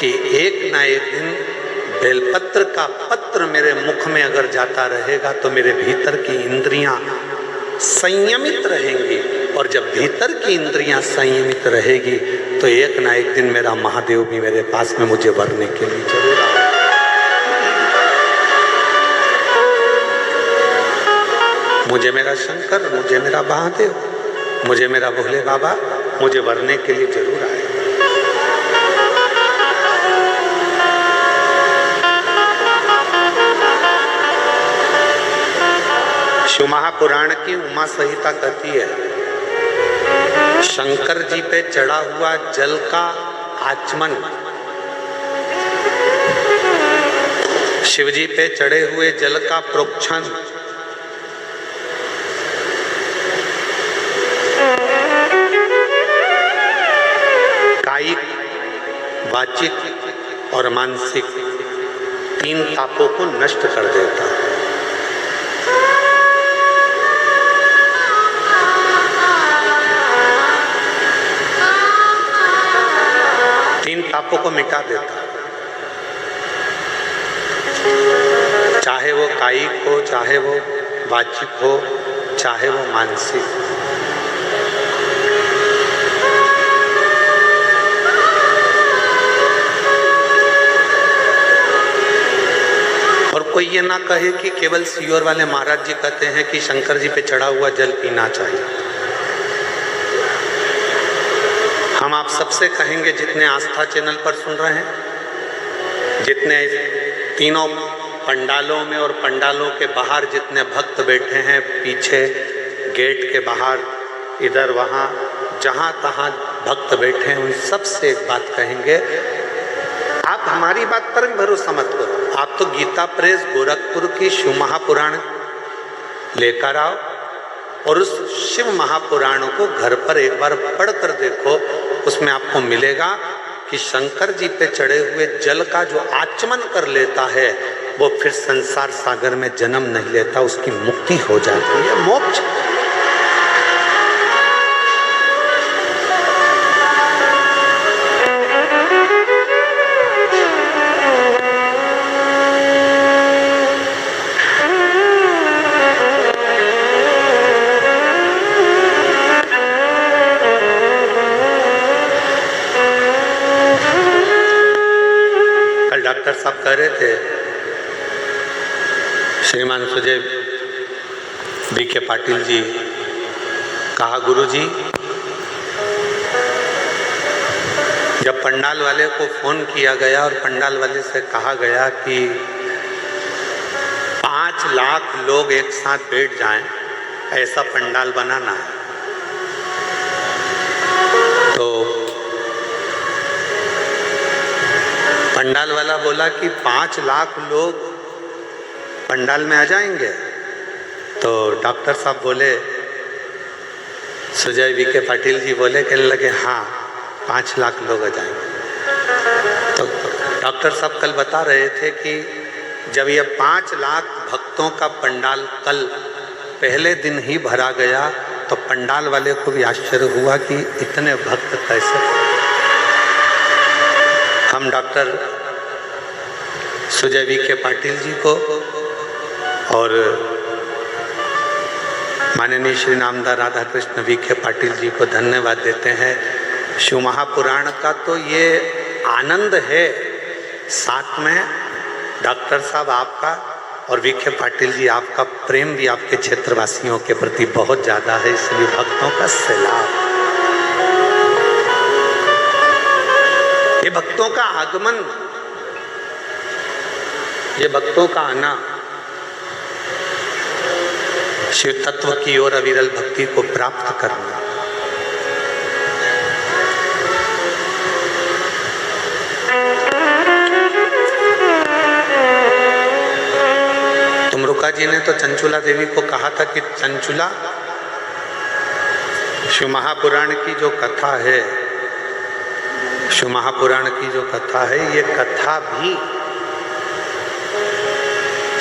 कि एक ना एक दिन बेलपत्र का पत्र मेरे मुख में अगर जाता रहेगा तो मेरे भीतर की इंद्रियां संयमित रहेंगी, और जब भीतर की इंद्रियां संयमित रहेगी तो एक ना एक दिन मेरा महादेव भी मेरे पास में मुझे वरने के लिए जरूर आएगा। मुझे मेरा शंकर, मुझे मेरा महादेव, मुझे मेरा भोले बाबा मुझे वरने के लिए जरूर आएगा। शिव महापुराण की उमा संहिता कहती है, शंकर जी पे चढ़ा हुआ जल का आचमन, शिव जी पे चढ़े हुए जल का प्रोक्षण, कायिक, वाचिक और मानसिक तीन तापों को नष्ट कर देता है। तीन तापों को मिटा देता है, चाहे वो कायिक हो, चाहे वो वाचिक हो, चाहे वो मानसिक। और कोई ये ना कहे कि केवल सीहोर वाले महाराज जी कहते हैं कि शंकर जी पे चढ़ा हुआ जल पीना चाहिए। हम आप सबसे कहेंगे, जितने आस्था चैनल पर सुन रहे हैं, जितने तीनों पंडालों में और पंडालों के बाहर जितने भक्त बैठे हैं, पीछे गेट के बाहर, इधर वहाँ जहाँ तहाँ भक्त बैठे हैं, उन सबसे एक बात कहेंगे, आप हमारी बात पर भरोसा मत करो, आप तो गीता प्रेस गोरखपुर की शिव महापुराण लेकर आओ और उस शिव महापुराणों को घर पर एक बार पढ़ कर देखो। उसमें आपको मिलेगा कि शंकर जी पे चढ़े हुए जल का जो आचमन कर लेता है वो फिर संसार सागर में जन्म नहीं लेता, उसकी मुक्ति हो जाती है, मोक्ष। डॉक्टर साहब कह रहे थे, श्रीमान सुजय बीके पाटिल जी, कहा गुरु जी, जब पंडाल वाले को फोन किया गया और पंडाल वाले से कहा गया कि 5 लाख लोग एक साथ बैठ जाएं, ऐसा पंडाल बनाना है, तो पंडाल वाला बोला कि 5 लाख लोग पंडाल में आ जाएंगे। तो डॉक्टर साहब बोले, सुजय बीके पाटिल जी बोले, कहने लगे हाँ 5 लाख लोग आ जाएंगे। तो डॉक्टर साहब कल बता रहे थे कि जब ये 5 लाख भक्तों का पंडाल कल पहले दिन ही भरा गया तो पंडाल वाले को भी आश्चर्य हुआ कि इतने भक्त कैसे। हम डॉक्टर सुजय बीके पाटिल जी को और माननीय श्री नामदार राधा कृष्ण बीके पाटिल जी को धन्यवाद देते हैं। शिव महापुराण का तो ये आनंद है, साथ में डॉक्टर साहब आपका और बीके पाटिल जी आपका प्रेम भी आपके क्षेत्रवासियों के प्रति बहुत ज़्यादा है, इसलिए भक्तों का सैलाब। ये भक्तों का आगमन, ये भक्तों का आना शिव तत्व की ओर अविरल भक्ति को प्राप्त करना। तुमरुका जी ने तो चंचुला देवी को कहा था कि चंचुला, शिव महापुराण की जो कथा है, शिव महापुराण की जो कथा है, ये कथा भी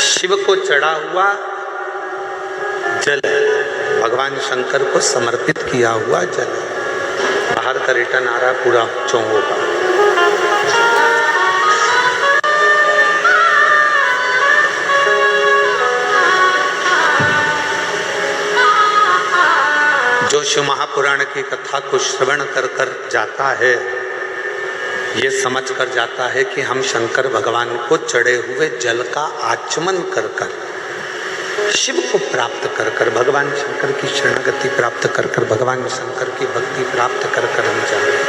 शिव को चढ़ा हुआ जल, भगवान शंकर को समर्पित किया हुआ जल। बाहर का रिटर्न आ रहा पूरा चोंगों का। शिव महापुराण की कथा को श्रवण कर कर जाता है, ये समझ कर जाता है कि हम शंकर भगवान को चढ़े हुए जल का आचमन कर कर, शिव को प्राप्त कर कर, भगवान शंकर की शरणागति प्राप्त कर कर, भगवान शंकर की भक्ति प्राप्त कर कर हम जा रहे हैं।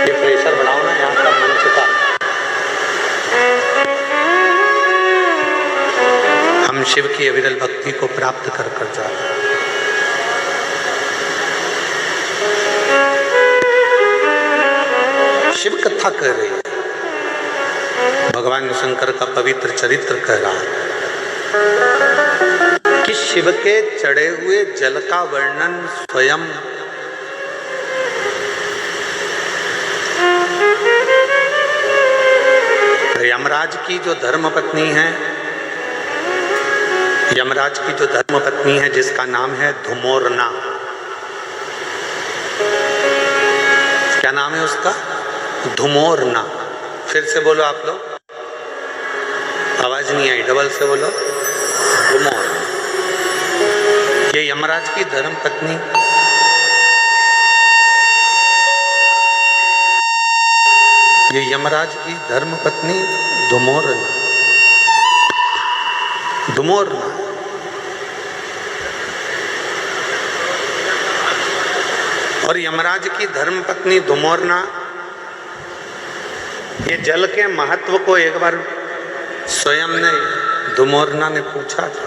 ये प्रेशर बढ़ाओ ना यहाँ का मंच का। हम शिव की अविरल भक्ति को प्राप्त कर कर जा रहे हैं। शिव कथा कह रही है, भगवान शंकर का पवित्र चरित्र कह रहा है कि शिव के चढ़े हुए जल का वर्णन स्वयं यमराज की जो धर्मपत्नी है, यमराज की जो धर्मपत्नी है जिसका नाम है धुमोरना। क्या नाम है उसका? धुमोरना। फिर से बोलो आप लोग, आवाज नहीं आई, डबल से बोलो। धुमोर, ये यमराज की धर्मपत्नी, ये यमराज की धर्मपत्नी धुमोरना। धुमोरना और यमराज की धर्मपत्नी धुमोरना, ये जल के महत्व को एक बार स्वयं ने धुमोरना ने पूछा था।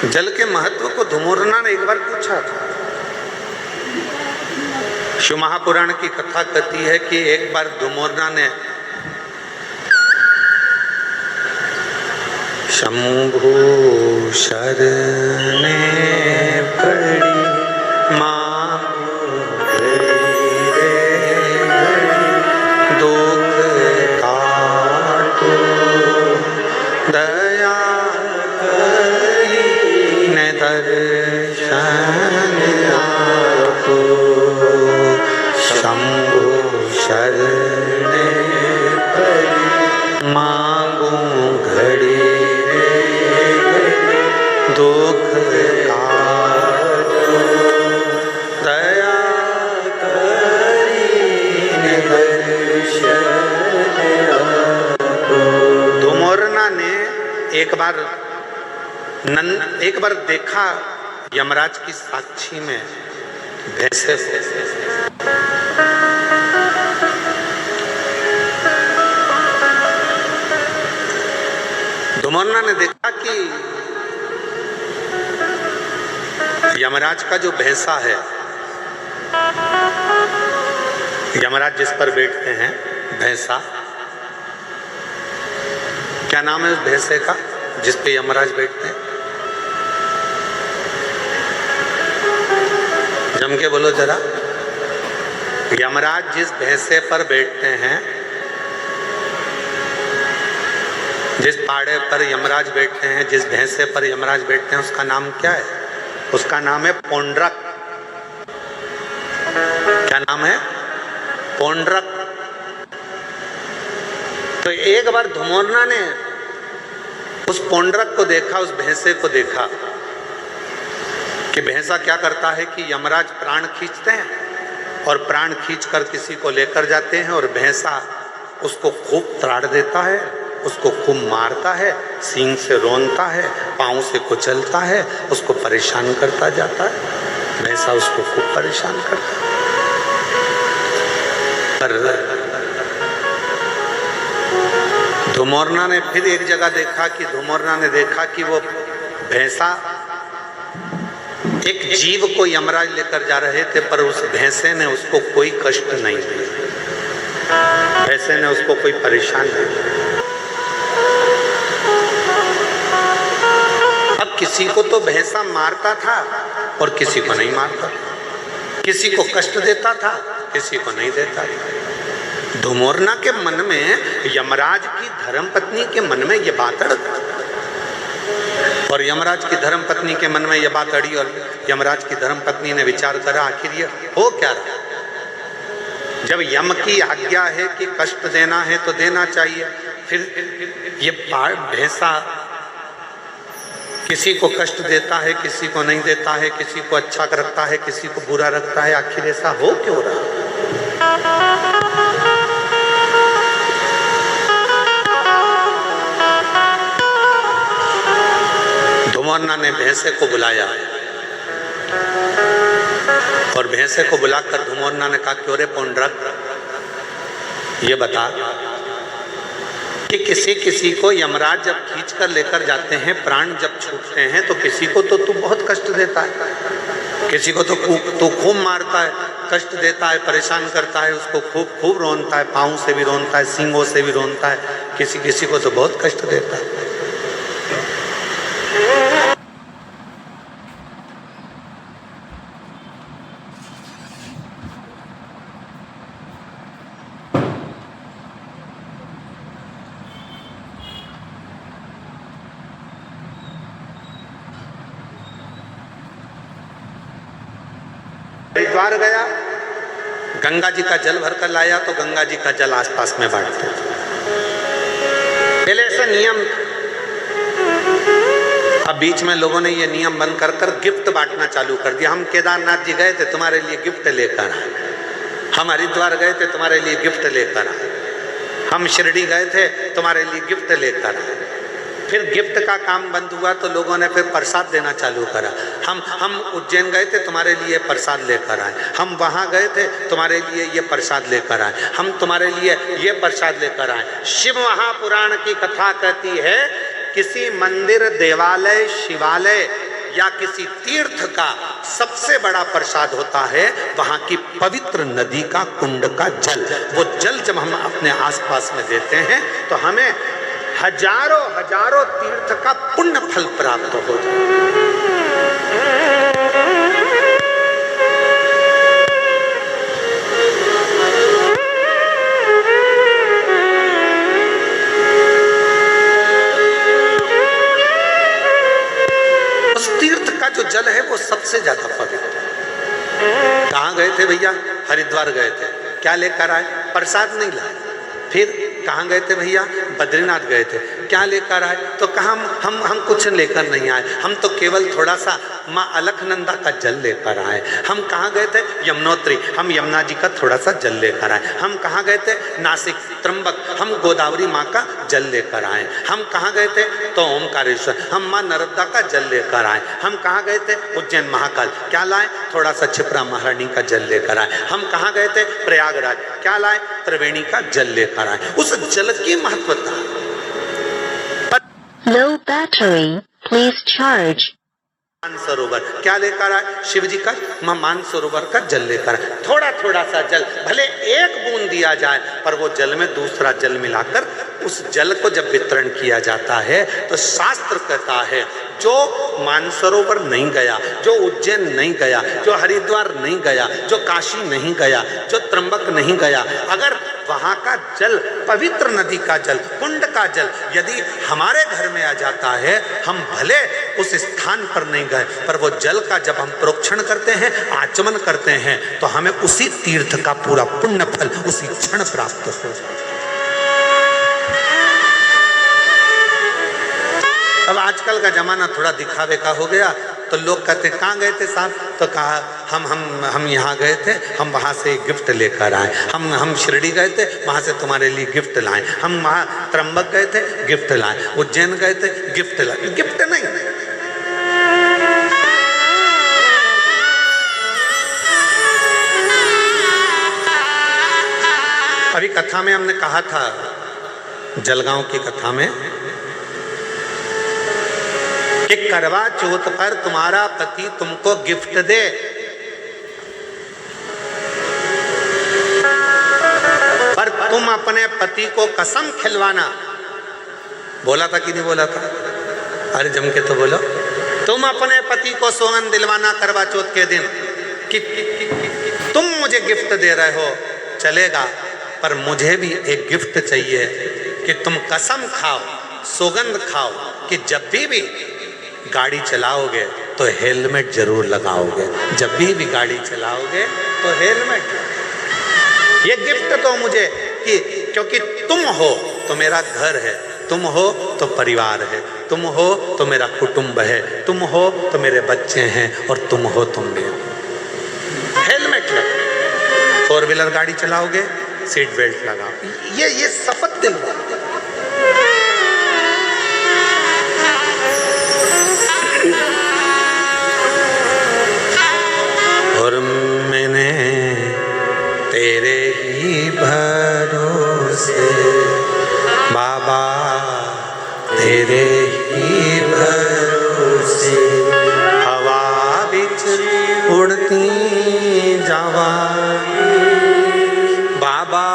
जल के महत्व को धुमोरना ने एक बार पूछा था। शिव महापुराण की कथा कहती है कि एक बार धुमोरना ने शंभु शरणे पड़ी दुख काटो दया करी न दर्शन आपो शंभु शरणे पड़ी मांगू घड़ी दुख काटो दया करी न दर्शन आपो। धुमोरना ने एक बार देखा यमराज की साक्षी में भैंसे से। धुमोरना ने देखा कि यमराज का जो भैंसा है, यमराज जिस पर बैठते हैं भैंसा, क्या नाम है उस भैंसे का जिस पे यमराज बैठते हैं? जम के बोलो जरा। यमराज जिस भैंसे पर बैठते हैं, जिस पाड़े पर यमराज बैठते हैं, जिस भैंसे पर यमराज बैठते हैं, उसका नाम क्या है? उसका नाम है पौंड्रक। क्या नाम है? पौंड्रक। तो एक बार धुमोरना ने उस पौंड्रक को देखा, उस भैंसे को देखा कि भैंसा क्या करता है कि यमराज प्राण खींचते हैं और प्राण खींचकर किसी को लेकर जाते हैं और भैंसा उसको खूब त्राड़ देता है, उसको खूब मारता है, सींग से रोनता है, पाँव से कुचलता है, उसको परेशान करता जाता है। भैंसा उसको खूब परेशान करता है। पर धुमोरना ने फिर एक जगह देखा कि धुमोरना ने देखा कि वो भैंसा एक जीव को यमराज लेकर जा रहे थे, पर उस भैंसे ने उसको कोई कष्ट नहीं दिया, भैंसे ने उसको कोई परेशान नहीं किया। अब किसी को तो भैंसा मारता था और किसी को नहीं मारता, किसी को कष्ट देता था, किसी को नहीं देता था। धुमोरना के मन में, यमराज की धर्मपत्नी के मन में ये बात अड़ गई और यमराज की धर्मपत्नी के मन में ये बात अड़ी और यमराज की धर्मपत्नी ने विचार करा आखिर ये हो क्या रहा। जब यम की आज्ञा है कि कष्ट देना है तो देना चाहिए, फिर ये भैंसा किसी को कष्ट देता है, किसी को नहीं देता है, किसी को अच्छा रखता है, किसी को बुरा रखता है। आखिर ऐसा हो क्यों रहा? धुमोन्ना ने भैंसे को बुलाया और भैंसे को बुलाकर धुमोन्ना ने कहा, क्यों रे पुंडरक, ये बता कि किसी किसी को यमराज जब खींच कर लेकर जाते हैं, प्राण जब छूटते हैं, तो किसी को तो तू बहुत कष्ट देता है, किसी को तो तू खूब मारता है, कष्ट देता है, परेशान करता है, उसको खूब खूब रोनता है, पाँव से भी रोनता है, सींगों से भी रोनता है, किसी किसी को तो बहुत कष्ट देता है। हरिद्वार गया, गंगा जी का जल भरकर लाया, तो गंगा जी का जल आसपास में बांटते थे। पहले ऐसा नियम, अब बीच में लोगों ने ये नियम बंद कर कर गिफ्ट बांटना चालू कर दिया। हम केदारनाथ जी गए थे, तुम्हारे लिए गिफ्ट लेकर आए। हम हरिद्वार गए थे, तुम्हारे लिए गिफ्ट लेकर आए। हम शिरडी गए थे, तुम्हारे लिए गिफ्ट लेकर आए। फिर गिफ्ट का काम बंद हुआ तो लोगों ने फिर प्रसाद देना चालू करा। हम उज्जैन गए थे, तुम्हारे लिए प्रसाद लेकर आए। हम वहाँ गए थे, तुम्हारे लिए ये प्रसाद लेकर आए। हम तुम्हारे लिए ये प्रसाद लेकर आए। शिव महापुराण की कथा कहती है, किसी मंदिर, देवालय, शिवालय या किसी तीर्थ का सबसे बड़ा प्रसाद होता है वहाँ की पवित्र नदी का कुंड का जल। वो जल जब हम अपने आसपास में देते हैं तो हमें हजारों हजारों तीर्थ का पुण्य फल प्राप्त हो जाए। उस तीर्थ का जो जल है वो सबसे ज्यादा पवित्र। कहाँ गए थे भैया? हरिद्वार गए थे। क्या लेकर आए? प्रसाद नहीं लाए। फिर कहाँ गए थे भैया? बद्रीनाथ गए थे। क्या लेकर आए? तो कहा हम कुछ लेकर नहीं आए, हम तो केवल थोड़ा सा माँ अलकनंदा का जल लेकर आए। हम कहाँ गए थे? यमुनोत्री, हम यमुना जी का थोड़ा सा जल लेकर आए। हम कहाँ गए थे? नासिक, त्र्यंबक, हम गोदावरी माँ का जल लेकर आए। हम कहाँ गए थे? तो ओमकारेश्वर, हम माँ नर्मदा का जल लेकर आए। हम कहाँ गए थे? उज्जैन महाकाल। क्या लाए? थोड़ा सा क्षिप्रा महारानी का जल लेकर आए। हम कहाँ गए थे? प्रयागराज। क्या लाए? त्रिवेणी का जल लेकर आए। उस जल की महत्वता। Low battery, please charge. Mansarovar क्या लेकर आए? शिव जी का मानसरोवर का जल लेकर आए। थोड़ा थोड़ा सा जल, भले एक बूंद दिया जाए, पर वो जल में दूसरा जल मिलाकर उस जल को जब वितरण किया जाता है तो शास्त्र कहता है, जो मानसरोवर नहीं गया, जो उज्जैन नहीं गया, जो हरिद्वार नहीं गया, जो काशी नहीं गया, जो त्र्यंबक नहीं गया, अगर वहाँ का जल, पवित्र नदी का जल, कुंड का जल यदि हमारे घर में आ जाता है, हम भले उस स्थान पर नहीं गए, पर वो जल का जब हम प्रोक्षण करते हैं, आचमन करते हैं, तो हमें उसी तीर्थ का पूरा पुण्य फल उसी क्षण प्राप्त हो जाता है। अब आजकल का जमाना थोड़ा दिखावे का हो गया, तो लोग कहते कहाँ गए थे साहब? तो कहा हम यहाँ गए थे, हम वहाँ से गिफ्ट लेकर आए। हम शिरडी गए थे, वहाँ से तुम्हारे लिए गिफ्ट लाए। हम वहाँ त्र्यंबक गए थे, गिफ्ट लाए। उज्जैन गए थे, गिफ्ट लाए। गिफ्ट नहीं, अभी कथा में हमने कहा था, जलगांव की कथा में, कि करवा चौथ पर तुम्हारा पति तुमको गिफ्ट दे, पर तुम अपने पति को कसम खिलवाना। बोला था कि नहीं बोला था? अरे जम के तो बोलो। तुम अपने पति को सौगंध दिलवाना करवा चौथ के दिन कि तुम मुझे गिफ्ट दे रहे हो, चलेगा, पर मुझे भी एक गिफ्ट चाहिए कि तुम कसम खाओ, सौगंध खाओ कि जब भी गाड़ी चलाओगे तो हेलमेट जरूर लगाओगे। जब भी गाड़ी चलाओगे तो हेलमेट। ये गिफ्ट तो मुझे कि क्योंकि तुम हो तो मेरा घर है, तुम हो तो परिवार है, तुम हो तो मेरा कुटुंब है, तुम हो तो मेरे बच्चे हैं, और तुम हो तुम मेरे। हेलमेट लगाओ, 4 व्हीलर गाड़ी चलाओगे सीट बेल्ट लगाओ, ये शपथ दिलवाओ। और मैंने तेरे ही भरोसे बाबा, तेरे ही भरोसे हवा बिच उड़ती जावा बाबा,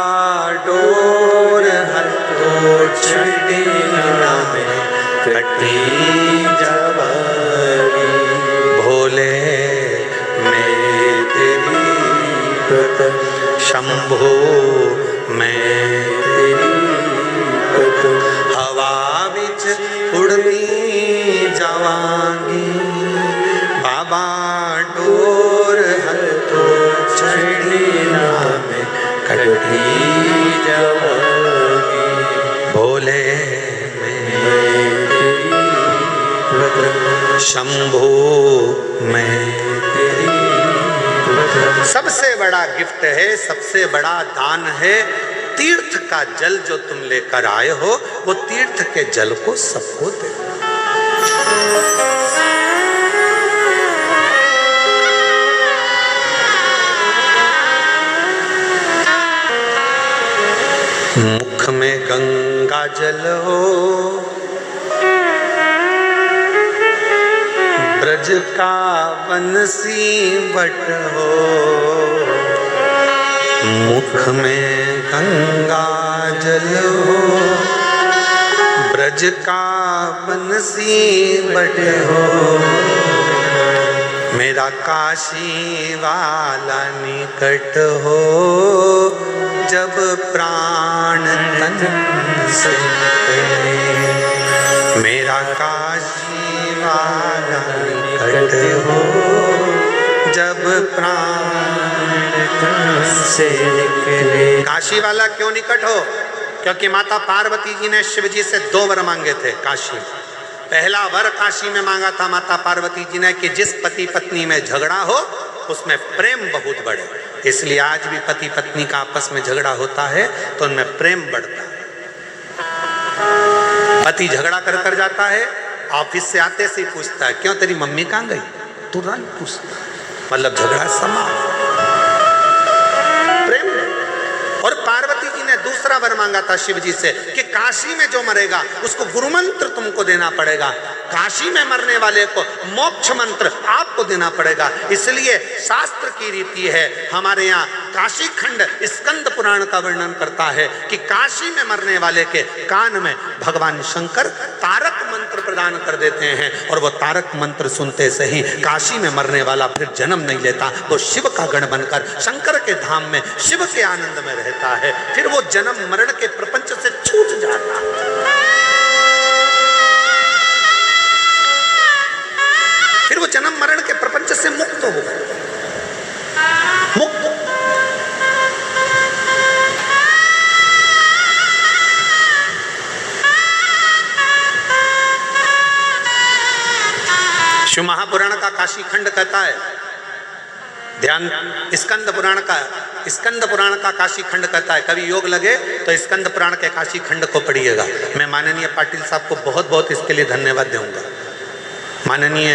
डोर हथों छड़ी ना में कटी जावागी भोले शंभो मैं तेरी हवा बिच उड़ती जावांगी बाबा, डोर हथों छड़ी ना में कटी जावांगी भोले मैं तेरी शंभो मैं तेरी। सबसे बड़ा गिफ्ट है, सबसे बड़ा दान है तीर्थ का जल जो तुम लेकर आए हो, वो तीर्थ के जल को सबको दे। मुख में गंगा जल हो, ब्रज का बंसी बट हो, मुख में गंगा जल हो, ब्रज का बंसी बट हो, मेरा काशी वाला निकट हो, जब प्राण तन से निकले, मेरा काशी वाला निकट हो, जब प्राण तन से निकले। काशी वाला क्यों निकट हो? क्योंकि माता पार्वती जी ने शिव जी से 2 वर मांगे थे काशी। पहला वर काशी में मांगा था माता पार्वती जी ने कि जिस पति पत्नी में झगड़ा हो उसमें प्रेम बहुत बढ़े। इसलिए आज भी पति पत्नी का आपस में झगड़ा होता है तो उनमें प्रेम बढ़ता है। पति झगड़ा कर जाता है, ऑफिस से आते से ही पूछता है क्यों तेरी मम्मी कहाँ गई, तुरंत पूछता, मतलब झगड़ा समाप्त, प्रेम। और पार्वती जी ने दूसरा वर मांगा था शिव जी से कि काशी में जो मरेगा उसको गुरु मंत्र तुमको देना पड़ेगा, काशी में मरने वाले को मोक्ष मंत्र आपको देना पड़ेगा। इसलिए शास्त्र की रीति है, हमारे यहाँ काशी खंड स्कंद पुराण का वर्णन करता है कि काशी में मरने वाले के कान में भगवान शंकर तारक मंत्र प्रदान कर देते हैं, और वो तारक मंत्र सुनते से ही काशी में मरने वाला फिर जन्म नहीं लेता, वो शिव का गण बनकर शंकर के धाम में शिव के आनंद में रहता है, फिर वो जन्म मरण के प्रपंच से छूट जाता है, फिर वो जन्म मरण के प्रपंच से मुक्त हो गए, मुक्त। शिव महापुराण का काशी खंड कहता है, ध्यान, स्कंद पुराण का काशी खंड कहता है, कभी योग लगे तो स्कंद पुराण के काशी खंड को पढ़िएगा। मैं माननीय पाटिल साहब को बहुत बहुत इसके लिए धन्यवाद दूंगा। माननीय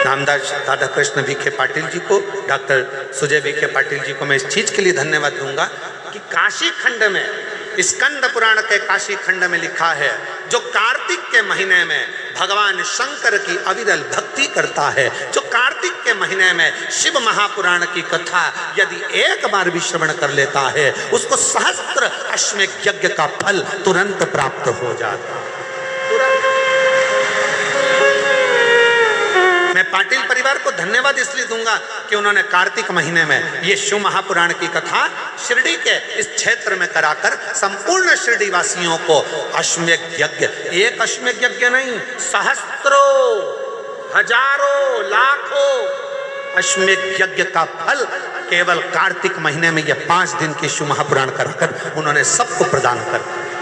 नामदास राधा कृष्ण विखे पाटिल जी को, डॉक्टर सुजय विखे पाटिल जी को मैं इस चीज के लिए धन्यवाद दूंगा कि काशी खंड में, स्कंद पुराण के काशी खंड में लिखा है, जो कार्तिक के महीने में भगवान शंकर की अविरल भक्ति करता है, जो कार्तिक के महीने में शिव महापुराण की कथा यदि एक बार भी श्रवण कर लेता है, उसको सहस्त्र अश्वमेध यज्ञ का फल तुरंत प्राप्त हो जाता है। मैं पाटिल परिवार को धन्यवाद इसलिए दूंगा कि उन्होंने कार्तिक महीने में ये शिव महापुराण की कथा शिरडी के इस क्षेत्र में कराकर संपूर्ण शिरडी वासियों को अश्वमेध यज्ञ, एक अश्वमेध यज्ञ नहीं, सहस्त्रों, हजारों, लाखों अश्वमेध यज्ञ का फल केवल कार्तिक महीने में ये 5 दिन की शिव महापुराण कराकर उन्होंने सबको प्रदान कर दिया।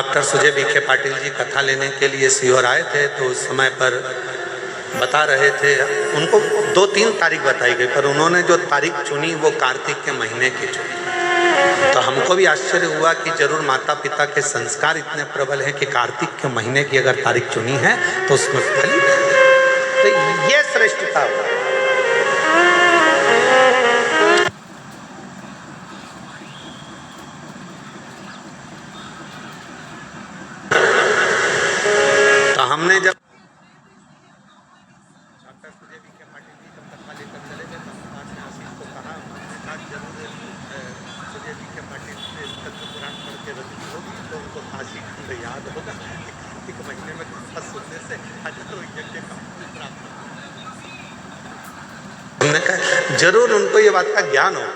डॉक्टर सुजय विखे पाटिल जी कथा लेने के लिए सीहोर आए थे, तो उस समय पर बता रहे थे, उनको 2-3 तारीख बताई गई, पर उन्होंने जो तारीख चुनी वो कार्तिक के महीने की चुनी। तो हमको भी आश्चर्य हुआ कि जरूर माता पिता के संस्कार इतने प्रबल हैं कि कार्तिक के महीने की अगर तारीख चुनी है तो उसमें फली है। तो ये श्रेष्ठता हुआ। तो हमने जब डॉक्टर सुजय विखे पाटिल जी जब कथा लेकर चले गए तो बाद में आशीष को कहा, जरूर सुजय विखे पाटिल से तत्व पुराण पढ़ के रचना होगी तो उनको काशी खंड याद होगा। कार्तिक महीने में कथा सुनने से हजारों यज्ञ का फल प्राप्त होगा। हमने कहा जरूर उनको ये बात का ज्ञान हो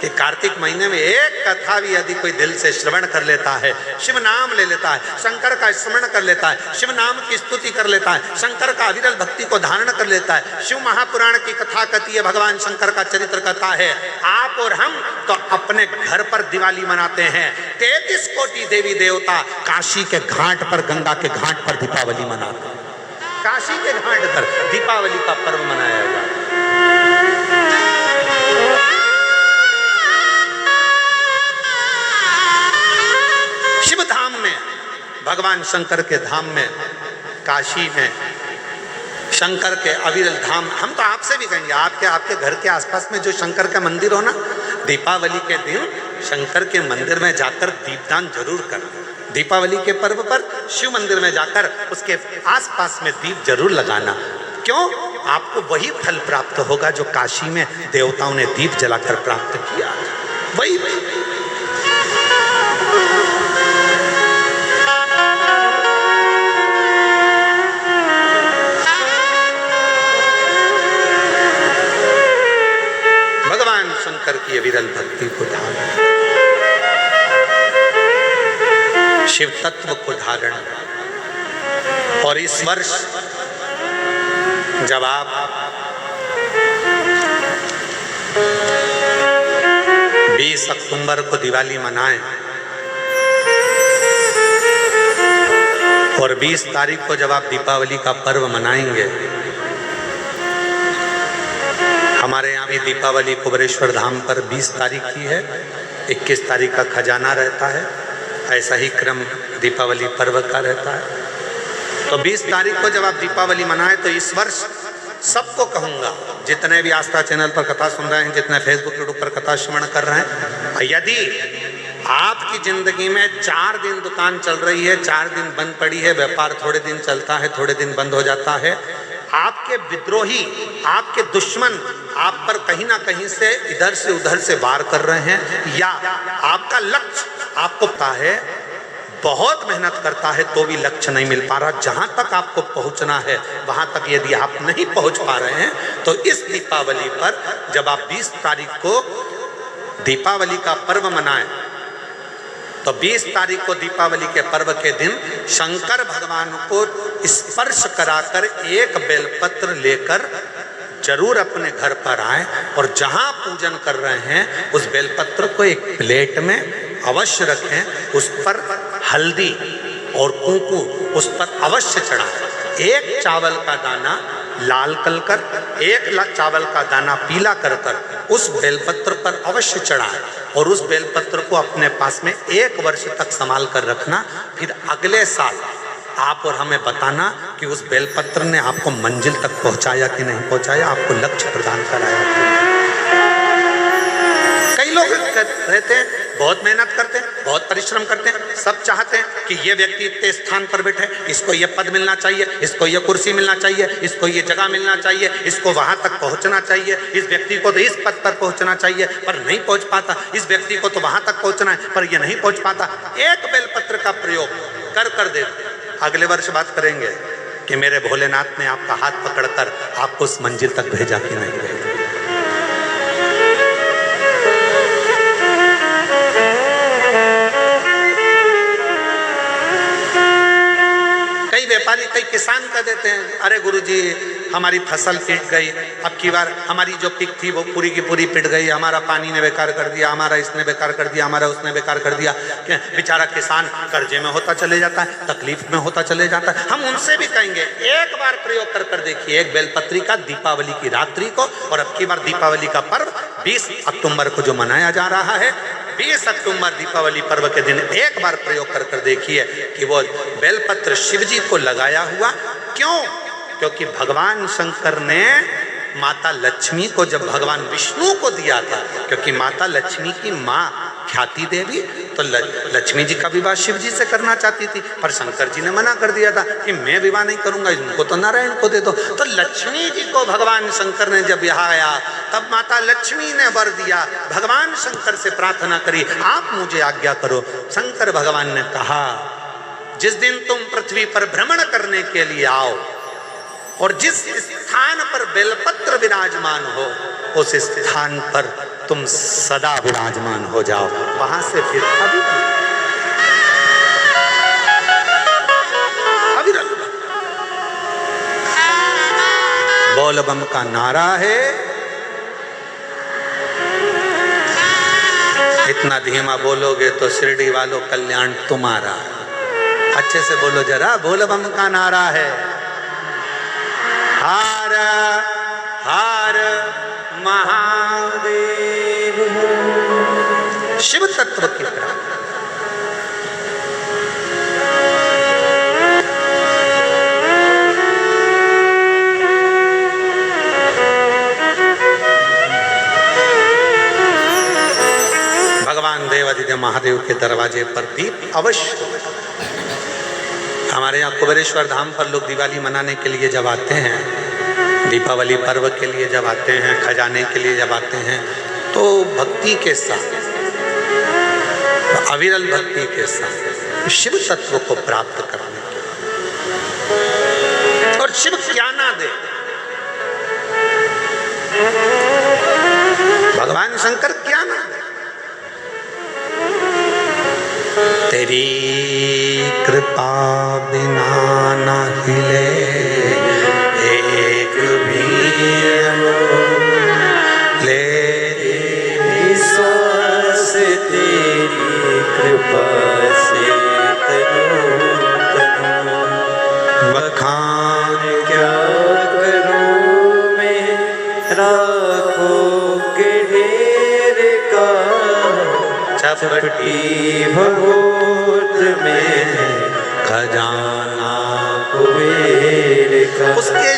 कि कार्तिक महीने में एक कथा भी यदि कोई दिल से श्रवण कर लेता है, शिव नाम ले लेता है, शंकर का स्मरण कर लेता है, शिव नाम की स्तुति कर लेता है, शंकर का अविरल भक्ति को धारण कर लेता है, शिव महापुराण की कथा कहती है, भगवान शंकर का चरित्र कहता है। आप और हम तो अपने घर पर दिवाली मनाते हैं, 33 कोटि देवी देवता काशी के घाट पर, गंगा के घाट पर दीपावली मनाते हैं। काशी के घाट पर दीपावली का पर्व मनाया जाता है। शिव धाम में, भगवान शंकर के धाम में, काशी में, शंकर के अविरल धाम, हम तो आपसे भी कहेंगे आपके घर के आसपास में जो शंकर का मंदिर हो ना, दीपावली के दिन शंकर के मंदिर में जाकर दीपदान जरूर करें। दीपावली के पर्व पर शिव मंदिर में जाकर उसके आसपास में दीप जरूर लगाना। क्यों? आपको वही फल प्राप्त होगा जो काशी में देवताओं ने दीप जलाकर प्राप्त किया, वही। भगवान शंकर की अविरल भक्ति को धारण, शिव तत्व को धारण। और इस वर्ष जब आप 20 अक्टूबर को दिवाली मनाएं और 20 तारीख को जब आप दीपावली का पर्व मनाएंगे, हमारे यहाँ भी दीपावली कुबेरेश्वर धाम पर 20 तारीख की है, 21 तारीख का खजाना रहता है, ऐसा ही क्रम दीपावली पर्व का रहता है। तो 20 तारीख को जब आप दीपावली मनाएं तो इस वर्ष सबको कहूँगा, जितने भी आस्था चैनल पर कथा सुन रहे हैं, जितने फेसबुक यूट्यूब पर कथा श्रवण कर रहे हैं, यदि आपकी जिंदगी में 4 दिन दुकान चल रही है, 4 दिन बंद पड़ी है, व्यापार थोड़े दिन चलता है, थोड़े दिन बंद हो जाता है, आपके विद्रोही, आपके दुश्मन आप पर कहीं ना कहीं से इधर से उधर से वार कर रहे हैं, या आपका लक्ष्य आपको पता है, बहुत मेहनत करता है तो भी लक्ष्य नहीं मिल पा रहा, जहां तक आपको पहुंचना है वहां तक यदि आप नहीं पहुंच पा रहे हैं, तो इस दीपावली पर जब आप 20 तारीख को दीपावली का पर्व मनाएं, तो 20 तारीख को दीपावली के पर्व के दिन शंकर भगवान को स्पर्श कराकर एक बेलपत्र लेकर जरूर अपने घर पर आए, और जहां पूजन कर रहे हैं उस बेलपत्र को एक प्लेट में अवश्य रखें, उस पर हल्दी और कुंकू उस पर अवश्य चढ़ाएं। एक चावल का दाना लाल कर, एक चावल का दाना पीला कर उस बेलपत्र पर अवश्य चढ़ाएं, और उस बेलपत्र को अपने पास में 1 वर्ष तक संभाल कर रखना। फिर अगले साल आप और हमें बताना कि उस बेलपत्र ने आपको मंजिल तक पहुंचाया कि नहीं पहुंचाया, आपको लक्ष्य प्रदान कराया। कई लोग रहते हैं, बहुत मेहनत करते हैं, बहुत परिश्रम करते हैं, सब चाहते हैं कि ये व्यक्ति इतने स्थान पर बैठे, इसको ये पद मिलना चाहिए, इसको ये कुर्सी मिलना चाहिए, इसको ये जगह मिलना चाहिए, इसको वहां तक पहुंचना चाहिए, इस व्यक्ति को तो इस पद पर पहुंचना चाहिए पर नहीं पहुंच पाता, इस व्यक्ति को तो वहां तक पहुंचना है पर ये नहीं पहुंच पाता। एक बेलपत्र का प्रयोग कर देते, अगले वर्ष बात करेंगे कि मेरे भोलेनाथ ने आपका हाथ पकड़कर आपको उस मंजिल तक भेजा कि नहीं भेजा। कई व्यापारी, कई किसान कह देते हैं, अरे गुरुजी हमारी फसल पिट गई, अब की बार हमारी जो पिक थी वो पूरी की पूरी पिट गई, हमारा पानी ने बेकार कर दिया, हमारा इसने बेकार कर दिया, हमारा उसने बेकार कर दिया। बेचारा किसान कर्जे में होता चले जाता है, तकलीफ में होता चले जाता है। हम उनसे भी कहेंगे एक बार प्रयोग कर देखिए, एक बेलपत्री का दीपावली की रात्रि को, और अब की बार दीपावली का पर्व 20 अक्टूबर को जो मनाया जा रहा है, 20 अक्टूबर दीपावली पर्व के दिन एक बार प्रयोग कर देखिए कि वो बेलपत्र शिव जी को लगाया हुआ। क्यों? क्योंकि भगवान शंकर ने माता लक्ष्मी को जब भगवान विष्णु को दिया था, क्योंकि माता लक्ष्मी की माँ ख्याति देवी तो लक्ष्मी जी का विवाह शिव जी से करना चाहती थी, पर शंकर जी ने मना कर दिया था कि मैं विवाह नहीं करूंगा, इनको तो नारायण को दे दो। तो लक्ष्मी जी को भगवान शंकर ने जब यहाँ आया, तब माता लक्ष्मी ने वर दिया, भगवान शंकर से प्रार्थना करी, आप मुझे आज्ञा करो। शंकर भगवान ने कहा, जिस दिन तुम पृथ्वी पर भ्रमण करने के लिए आओ और जिस स्थान पर बेलपत्र विराजमान हो, उस स्थान पर तुम सदा विराजमान हो जाओ। वहां से फिर अविरल बोल बम का नारा है। इतना धीमा बोलोगे तो शिरडी वालों कल्याण तुम्हारा। अच्छे से बोलो जरा, बोल बम का नारा है। हर हर महादेव। शिव तत्व की प्राप्ति। भगवान देवादिदेव महादेव के दरवाजे पर दीप अवश्य। हमारे यहाँ कुबेरेश्वर धाम पर लोग दिवाली मनाने के लिए जब आते हैं, दीपावली पर्व के लिए जब आते हैं, खजाने के लिए जब आते हैं, तो भक्ति के साथ, अविरल भक्ति के साथ शिव तत्व को प्राप्त करने के। और शिव क्या ना दे, भगवान शंकर क्या ना दे। तेरी कृपा बिना न हिले एक भी ले, विश्वास तेरी कृपा से तनु तनु। बखान क्या करूं मैं राखों के ढेर का, चपटी भगोत में खजाना कुबेर का। उसके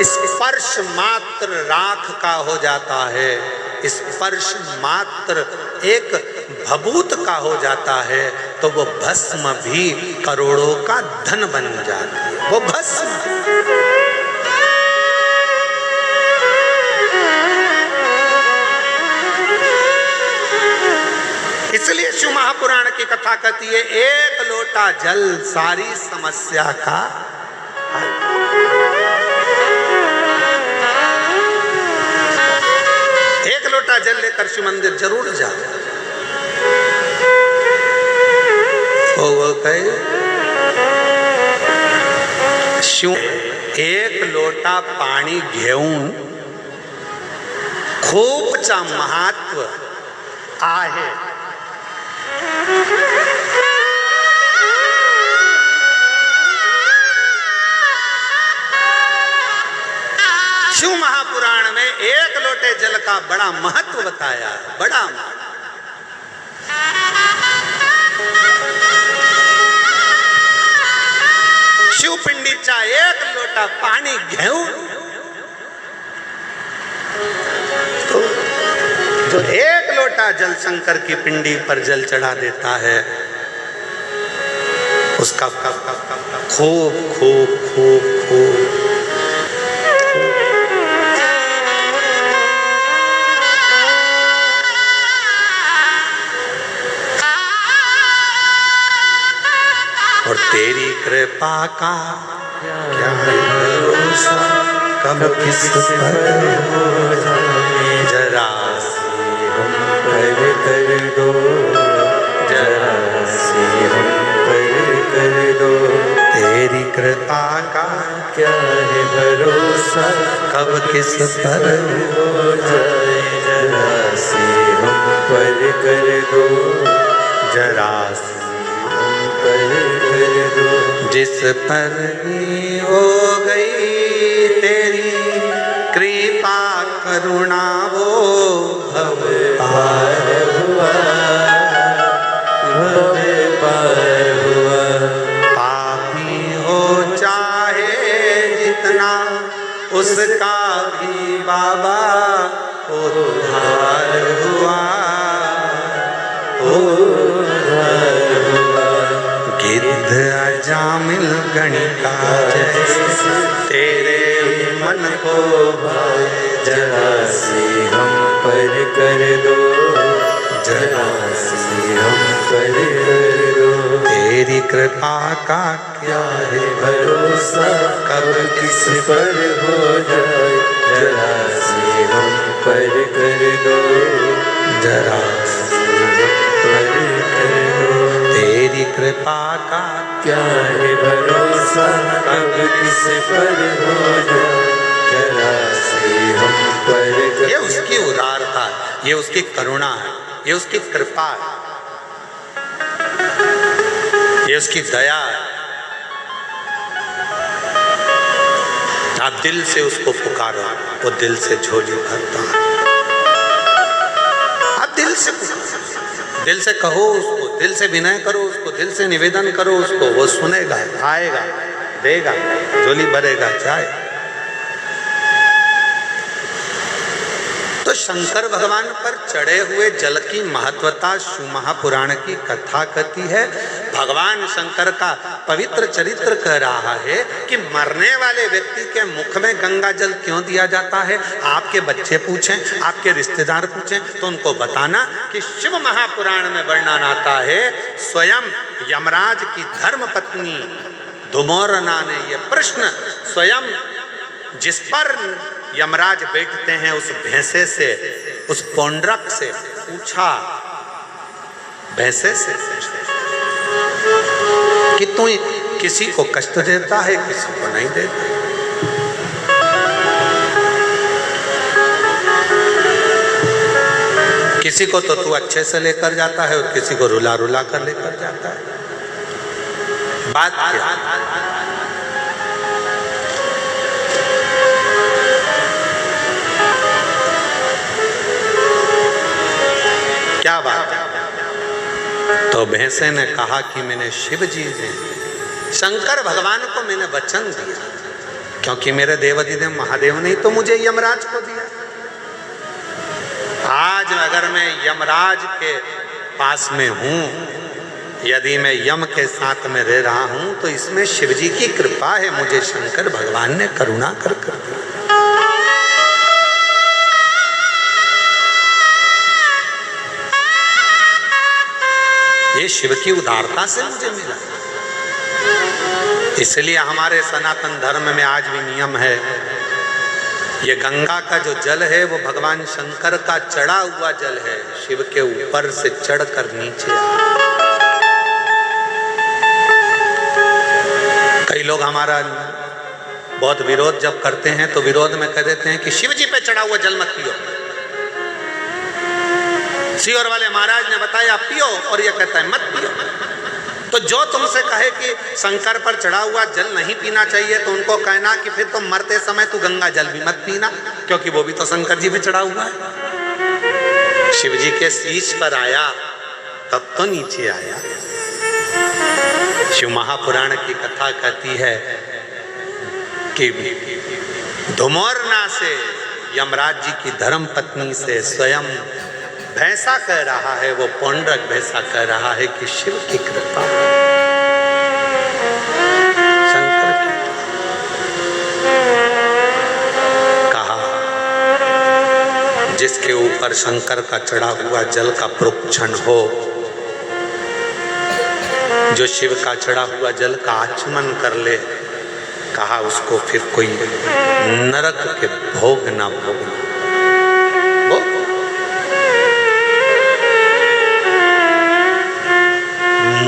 स्पर्श मात्र राख का हो जाता है, स्पर्श मात्र एक भभूत का हो जाता है, तो वो भस्म भी करोड़ों का धन बन जाती है। वो भस्म इसलिए शिव महापुराण की कथा कहती है, एक लोटा जल सारी समस्या का हल। एक लोटा जल लेकर शिव मंदिर जरूर जाओ। वो कहे शिव एक लोटा पाणी घेऊन खूपचा महत्व आहे। शिव महापुराण में एक लोटे जल का बड़ा महत्व बताया है, बड़ा महत्व। शिव पिंडीचा एक लोटा पाणी घेऊन, तो जो एक लोटा जल शंकर की पिंडी पर जल चढ़ा देता है, उसका खूब खूब खूब खूब और तेरी कृपा का क्या है भरोसा, कब किस पर हो जाए। जरा हम पर कर दो, जरा सी हम पर कर दो। तेरी तेरी कृपा का क्या है भरोसा, कब किस पर हो जाए जरा सी हम पर कर दो, जरा सी हम पर कर दो। जिस पर ही हो गई तेरी कृपा करुणा वो भव पार हुआ, भव पार हुआ। पापी हो चाहे जितना उसका भी बाबा उद्धार हुआ, उद्धार हुआ। गिद्ध अजामिल गणिका जैसे तेरे मन को भाए जरा सी हम पर कर दो, जरा सी हम पर कर दो। तेरी कृपा का क्या क्या है भरोसा, कब किस पर हो जाए जरा सी हम पर कर दो, जरा सी हम पर कर दो। तेरी कृपा का क्या है भरोसा, कब किस पर हो जाए जरा सी हम पर कर ये उसकी उदारता है, ये उसकी करुणा है, ये उसकी कृपा है, ये उसकी दया है। आप दिल से उसको पुकारो, वो दिल से झोली भरता है। आप दिल से पुकारो, दिल से कहो उसको, दिल से विनय करो उसको, दिल से निवेदन करो उसको, वो सुनेगा, आएगा, देगा, झोली भरेगा, जाए। तो शंकर भगवान पर चढ़े हुए जल की महत्वता शिव महापुराण की कथा कहती है। भगवान शंकर का पवित्र चरित्र कह रहा है कि मरने वाले व्यक्ति के मुख में गंगा जल क्यों दिया जाता है। आपके बच्चे पूछें, आपके रिश्तेदार पूछें तो उनको बताना कि शिव महापुराण में वर्णन आता है, स्वयं यमराज की धर्म पत्नी धुमोरना ने यह प्रश्न स्वयं जिस पर यमराज बैठते हैं उस भैंसे से, उस पौंड्रक से पूछा, भैंसे से कि तू किसी को कष्ट देता है, किसी को नहीं देता। किसी को तो तू अच्छे से लेकर जाता है और किसी को रुला रुला कर लेकर जाता है। बात क्या बात है? तो भैंसे ने कहा कि मैंने शिव जी ने, शंकर भगवान को मैंने वचन दिया, क्योंकि मेरे देवाधिदेव महादेव ने तो मुझे यमराज को दिया। आज अगर मैं यमराज के पास में हूं, यदि मैं यम के साथ में रह रहा हूं, तो इसमें शिव जी की कृपा है, मुझे शंकर भगवान ने करुणा कर दिया। ये शिव की उदारता से मुझे मिला। इसलिए हमारे सनातन धर्म में आज भी नियम है, ये गंगा का जो जल है वो भगवान शंकर का चढ़ा हुआ जल है, शिव के ऊपर से चढ़कर नीचे आ। कई लोग हमारा बहुत विरोध जब करते हैं तो विरोध में कह देते हैं कि शिव जी पे चढ़ा हुआ जल मत पियो। सीहोर वाले महाराज ने बताया पियो, और ये कहता है मत पियो। तो जो तुमसे कहे कि शंकर पर चढ़ा हुआ जल नहीं पीना चाहिए, तो उनको कहना कि फिर तुम मरते समय तू गंगा जल भी मत पीना, क्योंकि वो भी तो शंकर जी पे चढ़ा हुआ है। शिव जी के शीश पर आया तब तो नीचे आया। शिव महापुराण की कथा कहती है कि धुमोरना से, यमराज जी की धर्म पत्नी से स्वयं भैंसा कह रहा है, वो पौंड्रक भैंसा कह रहा है कि शिव की कृपा, शंकर की। कहा जिसके ऊपर शंकर का चढ़ा हुआ जल का प्रोक्षण हो, जो शिव का चढ़ा हुआ जल का आचमन कर ले, कहा उसको फिर कोई नरक के भोग ना भोगना।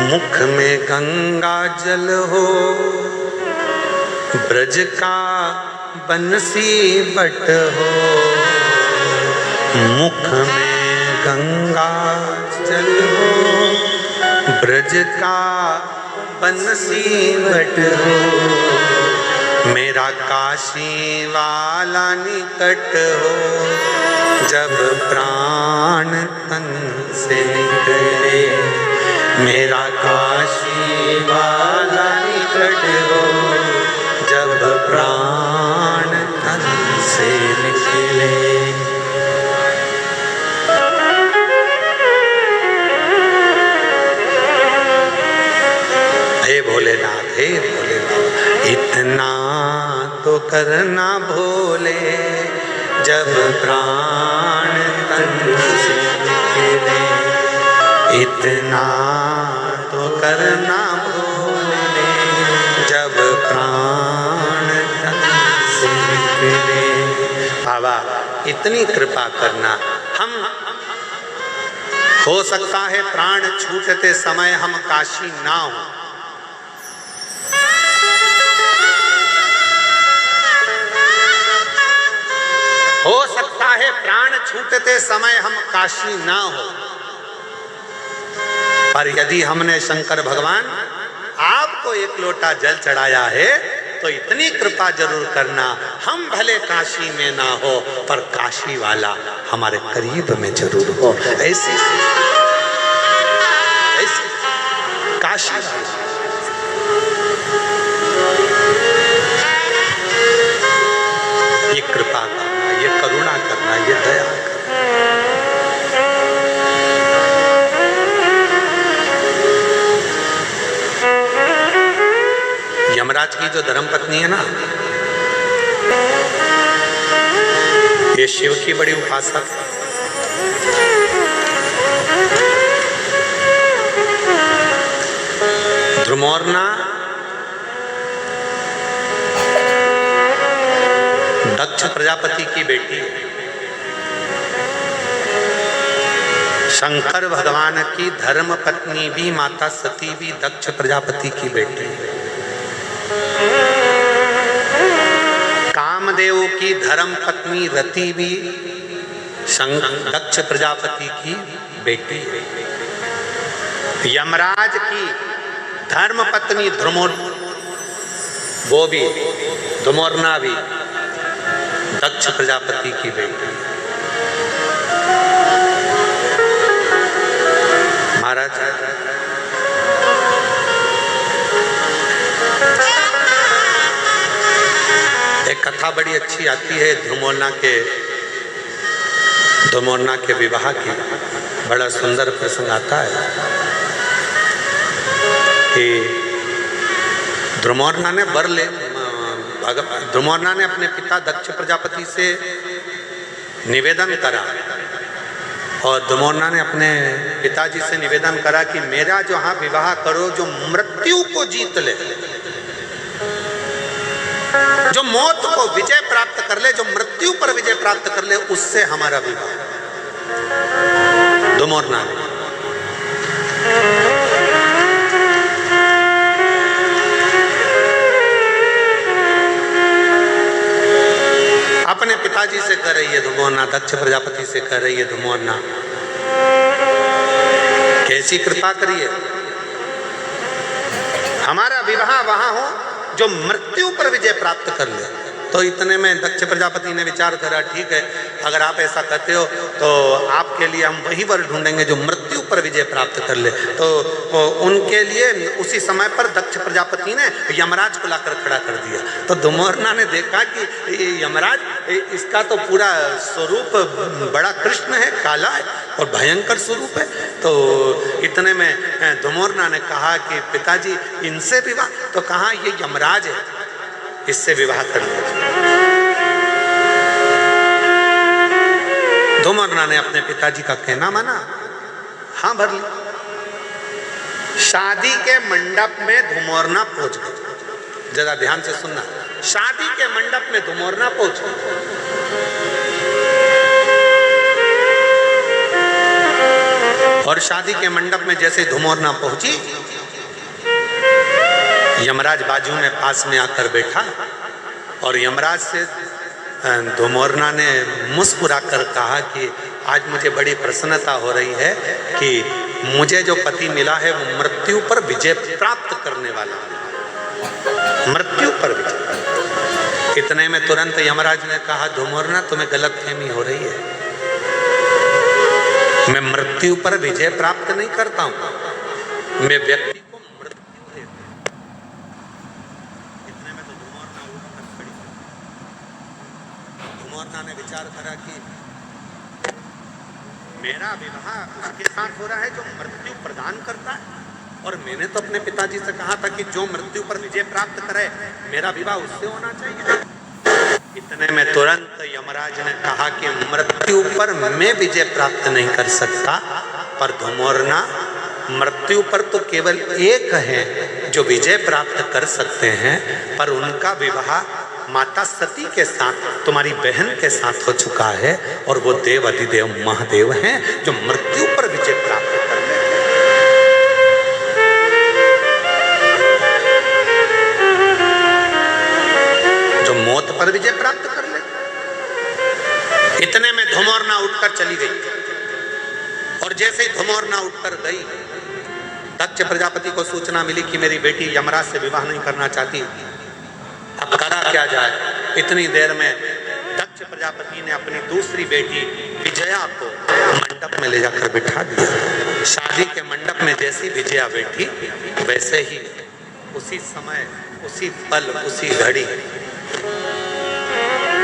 मुख में गंगा जल हो, ब्रज का बंसी बट हो, मुख में गंगा जल हो। ब्रज का बंसी बट हो, मेरा काशी वाला निकट हो। जब प्राण तन से निकले, मेरा काशी वाला निकट हो। जब प्राण तन से निकले। हे भोलेनाथ, हे भोलेनाथ, इतना तो करना भोले, जब प्राण तन से निकले। इतना तो करना भोले, जब प्राण तन से निकले। बाबा इतनी कृपा करना। हम हो सकता है प्राण छूटते समय हम काशी ना हो सकता है प्राण छूटते समय हम काशी ना हो, पर यदि हमने शंकर भगवान आपको एक लोटा जल चढ़ाया है तो इतनी कृपा जरूर करना, हम भले काशी में ना हो पर काशी वाला हमारे करीब में जरूर हो। ऐसे काशी ये कृपा करना, ये करुणा करना, ये दया करना। यमराज की जो धर्मपत्नी है ना, ये शिव की बड़ी उपासक है। ध्रुमोर्ना दक्ष प्रजापति की बेटी है। शंकर भगवान की धर्म पत्नी भी माता सती भी दक्ष प्रजापति की बेटी है। कामदेव की धर्म पत्नी रति भी दक्ष प्रजापति की बेटी है। यमराज की धर्म पत्नी वो भी ध्रुमोर्ना भी दक्ष प्रजापति की बेटी। महाराज एक कथा बड़ी अच्छी आती है ध्रुमोर्ना के विवाह की। बड़ा सुंदर प्रसंग आता है कि ध्रुमोर्ना ने अपने पिता दक्ष प्रजापति से निवेदन करा और ध्रुमोर्ना ने अपने पिताजी से निवेदन करा कि मेरा जो हाँ विवाह करो जो मृत्यु को जीत ले, जो मौत को विजय प्राप्त कर ले, जो मृत्यु पर विजय प्राप्त कर ले, उससे हमारा विवाह। ध्रुमोर्ना ने अपने पिताजी से कह रही है ध्रुमोर्ना, दक्ष प्रजापति से कह रही है ध्रुमोर्ना, कैसी कृपा करिए, हमारा विवाह वहां हो जो मृत्यु पर विजय प्राप्त कर ले। तो इतने में दक्ष प्रजापति ने विचार करा, ठीक है अगर आप ऐसा कहते हो तो आपके लिए हम वही वर ढूंढेंगे जो मृत्यु पर विजय प्राप्त कर ले। तो उनके लिए उसी समय पर दक्ष प्रजापति ने यमराज को लाकर खड़ा कर दिया। तो ध्रुमोर्ना ने देखा कि यमराज इसका तो पूरा स्वरूप बड़ा कृष्ण है, काला है और भयंकर स्वरूप है। तो इतने में ध्रुमोर्ना ने कहा कि पिताजी इनसे विवाह, तो कहा ये यमराज है, इससे विवाह कर लीजिए। ध्रुमोर्ना ने अपने पिताजी का कहना माना, हाँ भर ली। शादी के मंडप में ध्रुमोर्ना पहुंच गई। जरा ध्यान से सुनना, शादी के मंडप में ध्रुमोर्ना पहुंच गई। और शादी के मंडप में जैसे ध्रुमोर्ना पहुंची यमराज बाजू में पास में आकर बैठा और यमराज से धुमोरना ने मुस्कुरा कर कहा कि आज मुझे बड़ी प्रसन्नता हो रही है कि मुझे जो पति मिला है वो मृत्यु पर विजय प्राप्त करने वाला है, मृत्यु पर विजय। इतने में तुरंत यमराज ने कहा, धुमोरना तुम्हें गलतफहमी हो रही है, मैं मृत्यु पर विजय प्राप्त नहीं करता हूं, मैं व्यक्ति को मृत्यु देता हूं। इतने में तो धुमोरना उठकर खड़ी हुई। धुमोरना ने विचार करा कि मेरा विवाह उसके साथ हो रहा है जो मृत्यु प्रदान करता है, और मैंने तो अपने पिताजी से कहा था कि जो मृत्यु पर विजय प्राप्त करे मेरा विवाह उससे होना चाहिए। इतने में तुरंत यमराज ने कहा कि मृत्यु पर मैं विजय प्राप्त नहीं कर सकता, पर धुमोरना मृत्यु पर तो केवल एक है जो विजय प्राप्त कर सकते हैं, पर उनका विवाह माता सती के साथ, तुम्हारी बहन के साथ हो चुका है, और वो देव अधिदेव महादेव हैं जो मृत्यु पर विजय प्राप्त कर लेते हैं। जो मौत पर विजय प्राप्त कर लेते। इतने में धुमोरना उठकर चली गई, और जैसे ही धुमोरना उठकर गई, दक्ष प्रजापति को सूचना मिली कि मेरी बेटी यमराज से विवाह नहीं करना चाहती, अब करा क्या जाए। इतनी देर में दक्ष प्रजापति ने अपनी दूसरी बेटी विजया को मंडप में ले जाकर बिठा दिया। शादी के मंडप में जैसी विजया बैठी, वैसे ही उसी समय, उसी पल, उसी घड़ी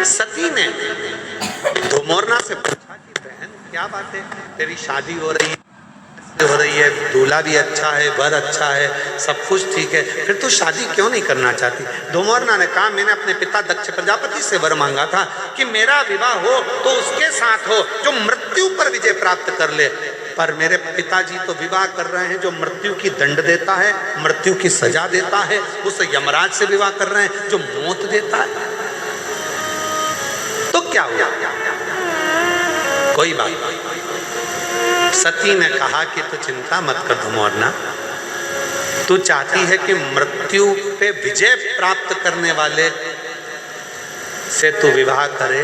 सती ने धुमोरना से पूछा कि बहन क्या बात है, तेरी शादी हो रही है, दूल्हा भी अच्छा है, वर अच्छा है, सब कुछ ठीक है, फिर तू शादी क्यों नहीं करना चाहती। धुमोरना ने कहा, मैंने अपने पिता दक्ष प्रजापति से वर मांगा था कि मेरा विवाह हो तो उसके साथ हो जो मृत्यु पर विजय प्राप्त कर ले, पर मेरे पिताजी तो विवाह कर रहे हैं जो मृत्यु की दंड देता है, मृत्यु की सजा देता है, उस यमराज से विवाह कर रहे हैं जो मौत देता है। तो क्या हुआ? कोई बात नहीं। सती ने कहा कि तू चिंता मत कर धुमोरना, तू चाहती है कि मृत्यु पे विजय प्राप्त करने वाले से तू विवाह करे,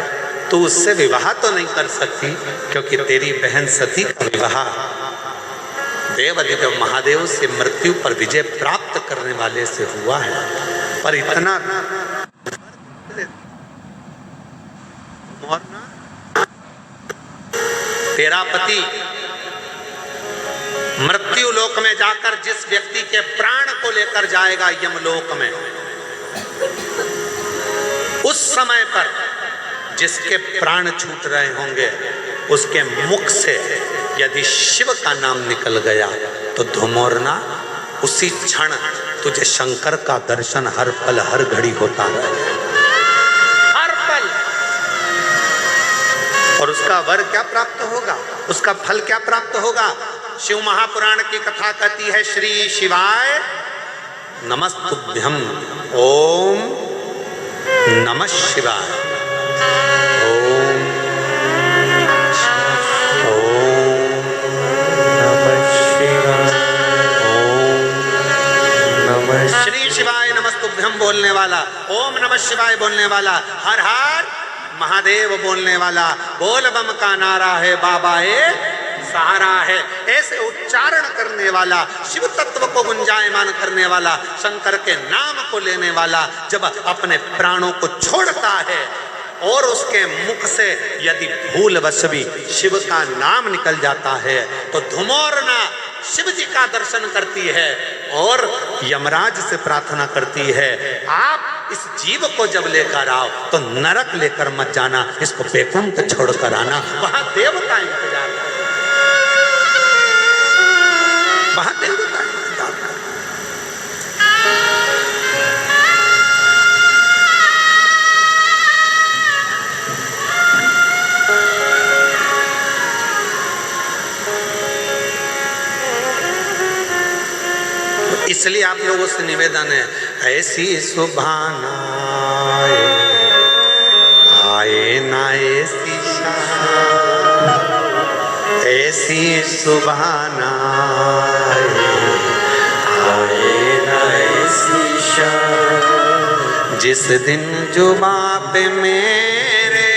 तू उससे विवाह तो नहीं कर सकती, क्योंकि तेरी बहन सती का विवाह देव अधिदेव महादेव से मृत्यु पर विजय प्राप्त करने वाले से हुआ है। पर इतना तेरा पति मृत्यु लोक में जाकर जिस व्यक्ति के प्राण को लेकर जाएगा यमलोक में, उस समय पर जिसके प्राण छूट रहे होंगे, उसके मुख से यदि शिव का नाम निकल गया तो धुमोरना उसी क्षण तुझे शंकर का दर्शन हर पल हर घड़ी होता है, हर पल। और उसका वर क्या प्राप्त होगा, उसका फल क्या प्राप्त होगा? शिव महापुराण की कथा कहती है, श्री शिवाय नमस्तुभ्यम, ओम नमः शिवाय, ओम नमः शिवाय, ओम नमः श्री शिवाय नमस्तुभ्यम बोलने वाला, ओम नमः शिवाय बोलने वाला, हर हर महादेव बोलने वाला, बोल बम का नारा है, बाबा है सहारा है, ऐसे उच्चारण करने वाला, शिव तत्व को गुंजायमान करने वाला, शंकर के नाम को लेने वाला जब अपने प्राणों को छोड़ता है और उसके मुख से यदि भूलवश भी शिव का नाम निकल जाता है तो धुमोरना शिव जी का दर्शन करती है और यमराज से प्रार्थना करती है, आप इस जीव को जब लेकर आओ तो नरक लेकर मत जाना, इसको बैकुंठ छोड़कर आना, वहां देवता इंतजार कर, वहां देवता इंतजार कर। इसलिए आप लोगों से निवेदन है, ऐसी सुभाना आए ना ऐसी शान, ऐसी सुभाना आए ना ऐसी शाम। जिस दिन जुबा पे मेरे,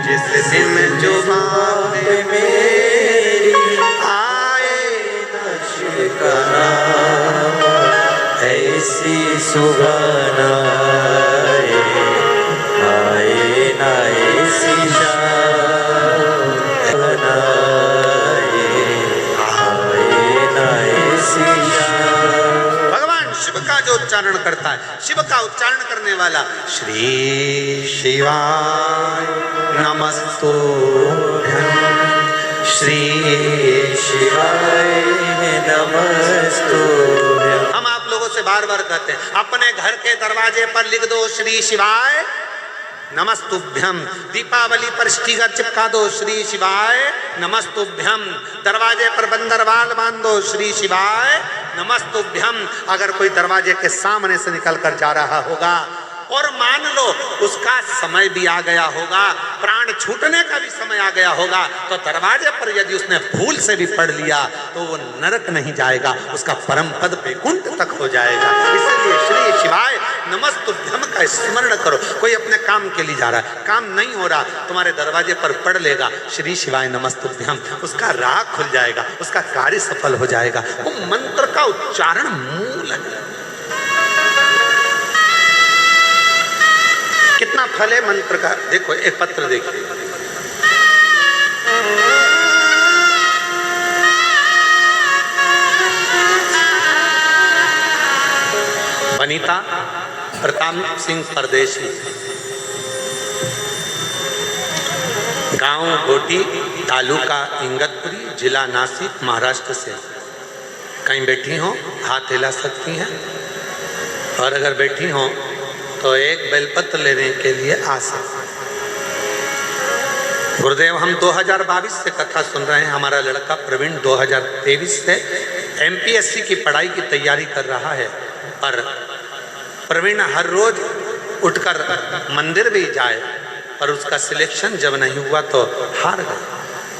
जिस दिन जुबा पे मेरी आए नशे का नाम, ऐसी सुबह न आए न ऐसी शाम, न आए न ऐसी शाम। भगवान शिव का जो उच्चारण करता है, शिव का उच्चारण करने वाला, श्री शिवाय नमस्तुभ्यं, श्री शिवाय नमस्तुभ्यं। हम आप लोगों से बार बार कहते हैं, अपने घर के दरवाजे पर लिख दो श्री शिवाय नमस्तुभ्यम। दीपावली पर स्टिकर चिपका दो, श्री शिवाय नमस्तुभ्यम। दरवाजे पर बंदरवाल बांध दो, श्री शिवाय नमस्तुभ्यम। अगर कोई दरवाजे के सामने से निकल कर जा रहा होगा और मान लो उसका समय भी आ गया होगा, प्राण छूटने का भी समय आ गया होगा, तो दरवाजे पर यदि उसने भूल से भी पढ़ लिया तो वो नरक नहीं जाएगा, उसका परम पद वैकुंठ तक हो जाएगा। इसलिए श्री शिवाय नमस्तुभ्यम का स्मरण करो। कोई अपने काम के लिए जा रहा है, काम नहीं हो रहा, तुम्हारे दरवाजे पर पढ़ लेगा श्री शिवाय नमस्तुभ्यम, उसका राह खुल जाएगा, उसका कार्य सफल हो जाएगा। वो मंत्र का उच्चारण मूल है। कितना फल है मंत्र का, देखो एक पत्र देखिए। वनिता प्रताप सिंह परदेशी, गांव गोटी, तालुका इंगतपुरी, जिला नासिक, महाराष्ट्र से। कहीं बैठी हो हाथ हिला सकती हैं, और अगर बैठी हो तो एक बेलपत्र लेने के लिए आ सकते। गुरुदेव, हम 2022 से कथा सुन रहे हैं। हमारा लड़का प्रवीण 2023 से एमपीएससी की पढ़ाई की तैयारी कर रहा है, पर प्रवीण हर रोज उठकर मंदिर भी जाए, पर उसका सिलेक्शन जब नहीं हुआ तो हार गया।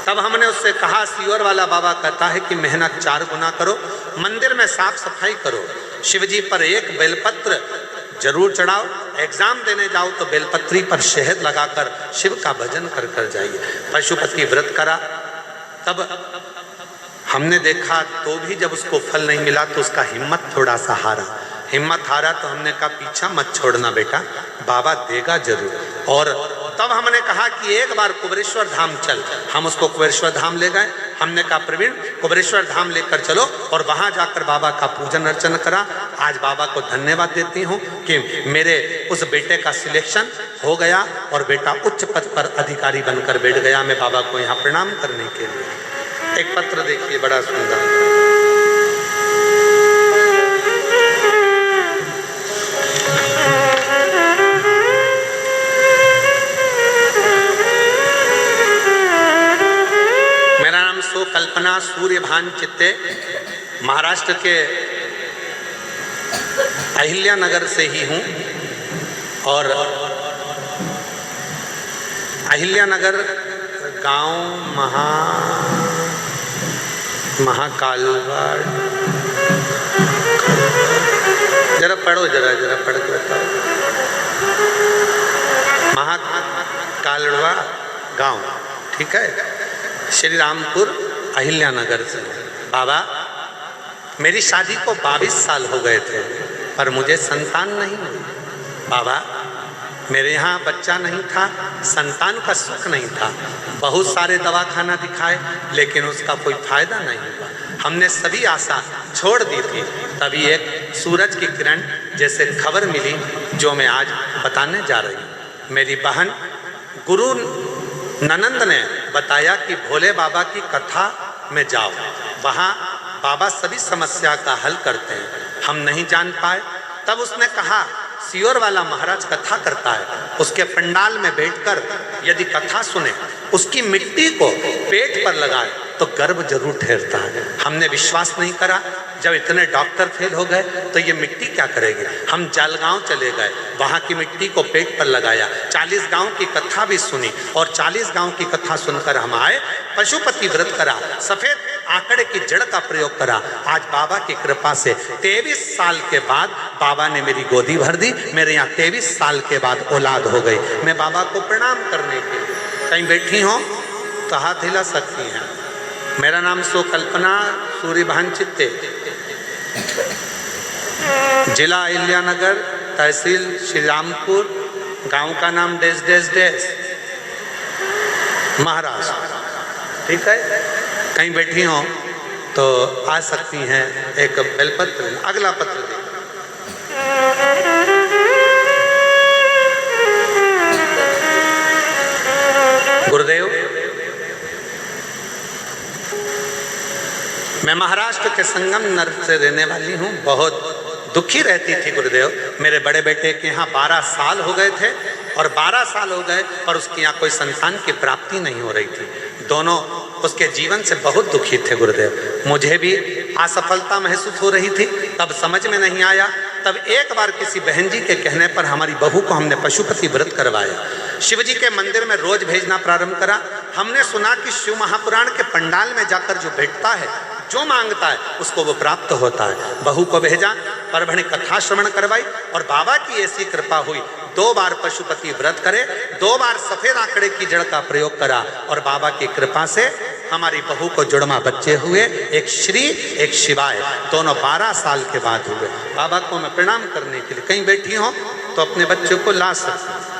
तब हमने उससे कहा, सियोर वाला बाबा कहता है कि मेहनत 4 गुना करो, मंदिर में साफ सफाई करो, शिवजी पर एक बेलपत्र जरूर चढ़ाओ, एग्जाम देने जाओ तो बेलपत्री पर शहद लगाकर शिव का भजन कर कर जाइए। पशुपति व्रत करा, तब हमने देखा तो भी जब उसको फल नहीं मिला तो उसका हिम्मत थोड़ा सा हारा। हिम्मत हारा तो हमने कहा पीछा मत छोड़ना बेटा, बाबा देगा जरूर। और तब हमने कहा कि एक बार कुबेरेश्वर धाम चल। हम उसको कुबेरेश्वर धाम ले गए। हमने कहा प्रवीण कुबेरेश्वर धाम लेकर चलो, और वहाँ जाकर बाबा का पूजन अर्चन करा। आज बाबा को धन्यवाद देती हूँ कि मेरे उस बेटे का सिलेक्शन हो गया और बेटा उच्च पद पर अधिकारी बनकर बैठ गया। मैं बाबा को यहाँ प्रणाम करने के लिए। एक पत्र देखिए, बड़ा सुंदर। कल्पना सूर्यभान चित्ते, महाराष्ट्र के अहिल्या नगर से ही हूँ, और अहिल्या नगर गांव महाकालवाड़। जरा पढ़ो, जरा पढ़ के बताओ। महाकालवा गांव, ठीक है, श्री रामपुर अहिल्या नगर से। बाबा, मेरी शादी को 22 साल हो गए थे, पर मुझे संतान नहीं हुई। बाबा, मेरे यहाँ बच्चा नहीं था, संतान का सुख नहीं था। बहुत सारे दवाखाना दिखाए, लेकिन उसका कोई फायदा नहीं हुआ। हमने सभी आशा छोड़ दी थी। तभी एक सूरज की किरण जैसे खबर मिली, जो मैं आज बताने जा रही हूँ। मेरी बहन गुरु ननंद ने बताया कि भोले बाबा की कथा में जाओ, वहाँ बाबा सभी समस्या का हल करते हैं। हम नहीं जान पाए। तब उसने कहा, सियोर वाला महाराज कथा करता है, उसके पंडाल में बैठकर यदि कथा सुने, उसकी मिट्टी को पेट पर लगाए तो गर्भ जरूर ठहरता है। हमने विश्वास नहीं करा, जब इतने डॉक्टर फेल हो गए तो ये मिट्टी क्या करेगी। हम जलगांव चले गए, वहाँ की मिट्टी को पेट पर लगाया, 40 गांव की कथा भी सुनी और 40 गांव की कथा सुनकर हम आए, पशुपति व्रत करा, सफेद आंकड़े की जड़ का प्रयोग करा। आज बाबा की कृपा से 23 साल के बाद बाबा ने मेरी गोदी भर दी, मेरे यहाँ 23 साल के बाद औलाद हो गई। मैं बाबा को प्रणाम करने के लिए, कहीं बैठी हो तो हाथ हिला सकती हैं। मेरा नाम सो कल्पना सूर्यभान चित्ते, जिला अहिल्यानगर, तहसील श्री रामपुर, गांव का नाम डेस डेस डेस, महाराष्ट्र। ठीक है, कहीं बैठी हो तो आ सकती हैं। एक बेलपत्र, अगला पत्र देखो। गुरुदेव, मैं महाराष्ट्र के संगम नगर से रहने वाली हूँ। बहुत दुखी रहती थी गुरुदेव। मेरे बड़े बेटे के यहाँ 12 साल हो गए थे और 12 साल हो गए पर उसके यहाँ कोई संतान की प्राप्ति नहीं हो रही थी। दोनों उसके जीवन से बहुत दुखी थे गुरुदेव। मुझे भी असफलता महसूस हो रही थी, तब समझ में नहीं आया। तब एक बार किसी बहन जी के कहने पर हमारी बहू को हमने पशुपति व्रत करवाया। शिव जी के मंदिर में रोज भेजना प्रारंभ करा। हमने सुना कि शिव महापुराण के पंडाल में जाकर जो बैठता है, जो मांगता है उसको वो प्राप्त होता है। बहू को भेजा, परभणी कथा श्रवण करवाई और बाबा की ऐसी कृपा हुई, 2 बार पशुपति व्रत करे, 2 बार सफेद आंकड़े की जड़ का प्रयोग करा और बाबा की कृपा से हमारी बहू को जुड़वा बच्चे हुए, एक श्री एक शिवाय, दोनों 12 साल के बाद हुए। बाबा को मैं प्रणाम करने के लिए, कहीं बैठी हो तो अपने बच्चों को ला सकती।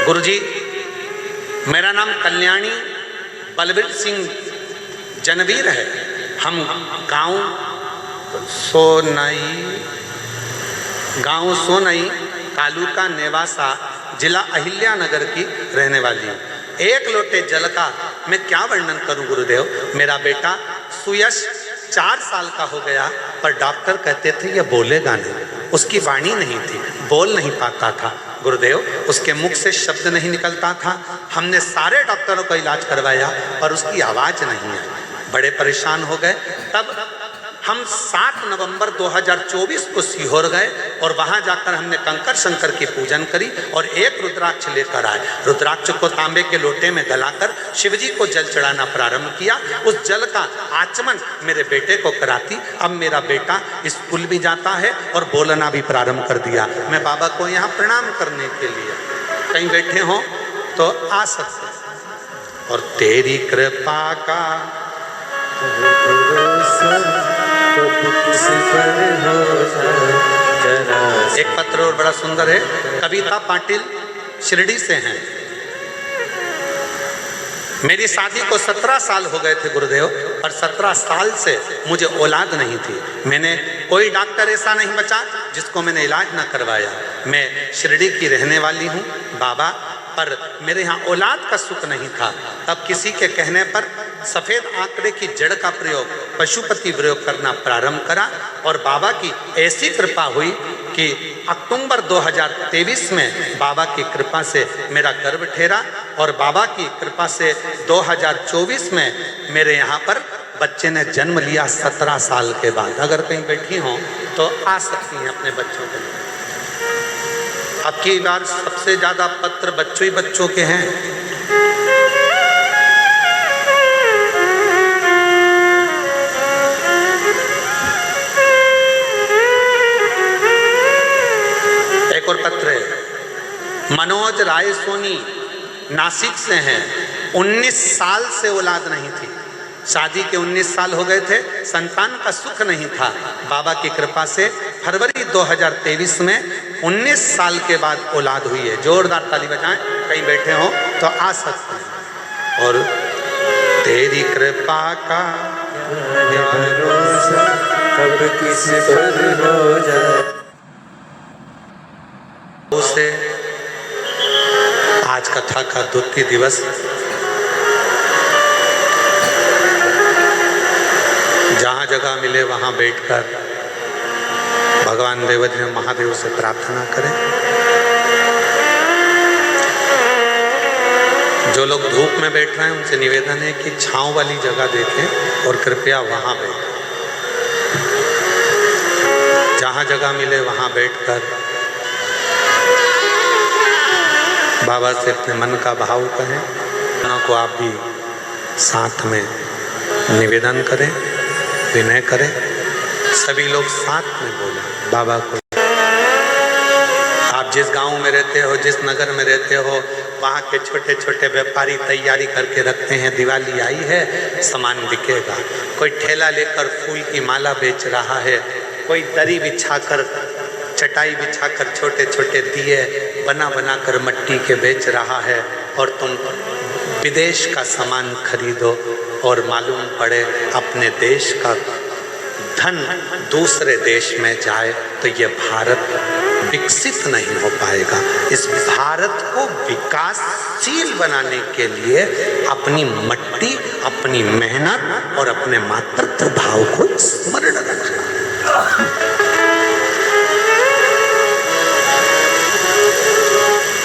गुरुजी, मेरा नाम कल्याणी बलबीर सिंह जनवीर है। हम गांव सोनई तालुका नेवासा, जिला अहिल्यानगर की रहने वाली हूँ। 1 लोटे जल का मैं क्या वर्णन करूं गुरुदेव। मेरा बेटा सुयश 4 साल का हो गया, पर डॉक्टर कहते थे ये बोलेगा नहीं, उसकी वाणी नहीं थी, बोल नहीं पाता था गुरुदेव, उसके मुख से शब्द नहीं निकलता था। हमने सारे डॉक्टरों का इलाज करवाया पर उसकी आवाज़ नहीं आई। बड़े परेशान हो गए। तब हम 7 नवंबर 2024 को सीहोर गए और वहाँ जाकर हमने कंकर शंकर की पूजन करी और एक रुद्राक्ष लेकर आए। रुद्राक्ष को तांबे के लोटे में गलाकर शिवजी को जल चढ़ाना प्रारंभ किया। उस जल का आचमन मेरे बेटे को कराती। अब मेरा बेटा स्कूल भी जाता है और बोलना भी प्रारंभ कर दिया। मैं बाबा को यहाँ प्रणाम करने के लिए, कहीं बैठे हो तो आ सकते हैं। और तेरी कृपा का एक पत्र और बड़ा सुंदर है। कविता पाटिल शिरडी से हैं। मेरी शादी को 17 साल हो गए थे गुरुदेव और 17 साल से मुझे औलाद नहीं थी। मैंने कोई डॉक्टर ऐसा नहीं बचा जिसको मैंने इलाज ना करवाया। मैं शिरडी की रहने वाली हूँ बाबा, पर मेरे यहाँ औलाद का सुख नहीं था। तब किसी के कहने पर सफ़ेद आंकड़े की जड़ का प्रयोग, पशुपति प्रयोग करना प्रारंभ करा और बाबा की ऐसी कृपा हुई कि अक्टूबर 2023 में बाबा की कृपा से मेरा गर्भ ठहरा और बाबा की कृपा से 2024 में मेरे यहाँ पर बच्चे ने जन्म लिया 17 साल के बाद। अगर कहीं बैठी हों तो आ सकती हैं अपने बच्चों के लिए। अब की बार सबसे ज़्यादा पत्र बच्चों ही बच्चों के हैं। एक और पत्र है, मनोज राय सोनी नासिक से हैं। 19 साल से औलाद नहीं थी। शादी के 19 साल हो गए थे, संतान का सुख नहीं था। बाबा की कृपा से फरवरी 2023 में 19 साल के बाद औलाद हुई है। जोरदार ताली बजाएं, कहीं बैठे हो तो आ सकते हैं। और तेरी कृपा का भरोसा कब किस पर हो जाए। उसे आज कथा का द्वितीय दिवस, जहाँ जगह मिले वहाँ बैठकर भगवान देवदेव महादेव से प्रार्थना करें। जो लोग धूप में बैठ रहे हैं उनसे निवेदन है कि छांव वाली जगह देखें और कृपया वहाँ बैठें। जहाँ जगह मिले वहाँ बैठकर बाबा से अपने मन का भाव कहें। को आप भी साथ में निवेदन करें, विनय करें। सभी लोग साथ में बोलें बाबा को। आप जिस गांव में रहते हो, जिस नगर में रहते हो, वहाँ के छोटे छोटे व्यापारी तैयारी करके रखते हैं, दिवाली आई है, सामान बिकेगा। कोई ठेला लेकर फूल की माला बेच रहा है, कोई दरी बिछाकर, चटाई बिछाकर छोटे छोटे दिए बना बना कर मट्टी के बेच रहा है, और तुम विदेश का सामान खरीदो और मालूम पड़े अपने देश का धन दूसरे देश में जाए तो ये भारत विकसित नहीं हो पाएगा। इस भारत को विकासशील बनाने के लिए अपनी मट्टी, अपनी मेहनत और अपने मातृत्व भाव को स्मरण रखना।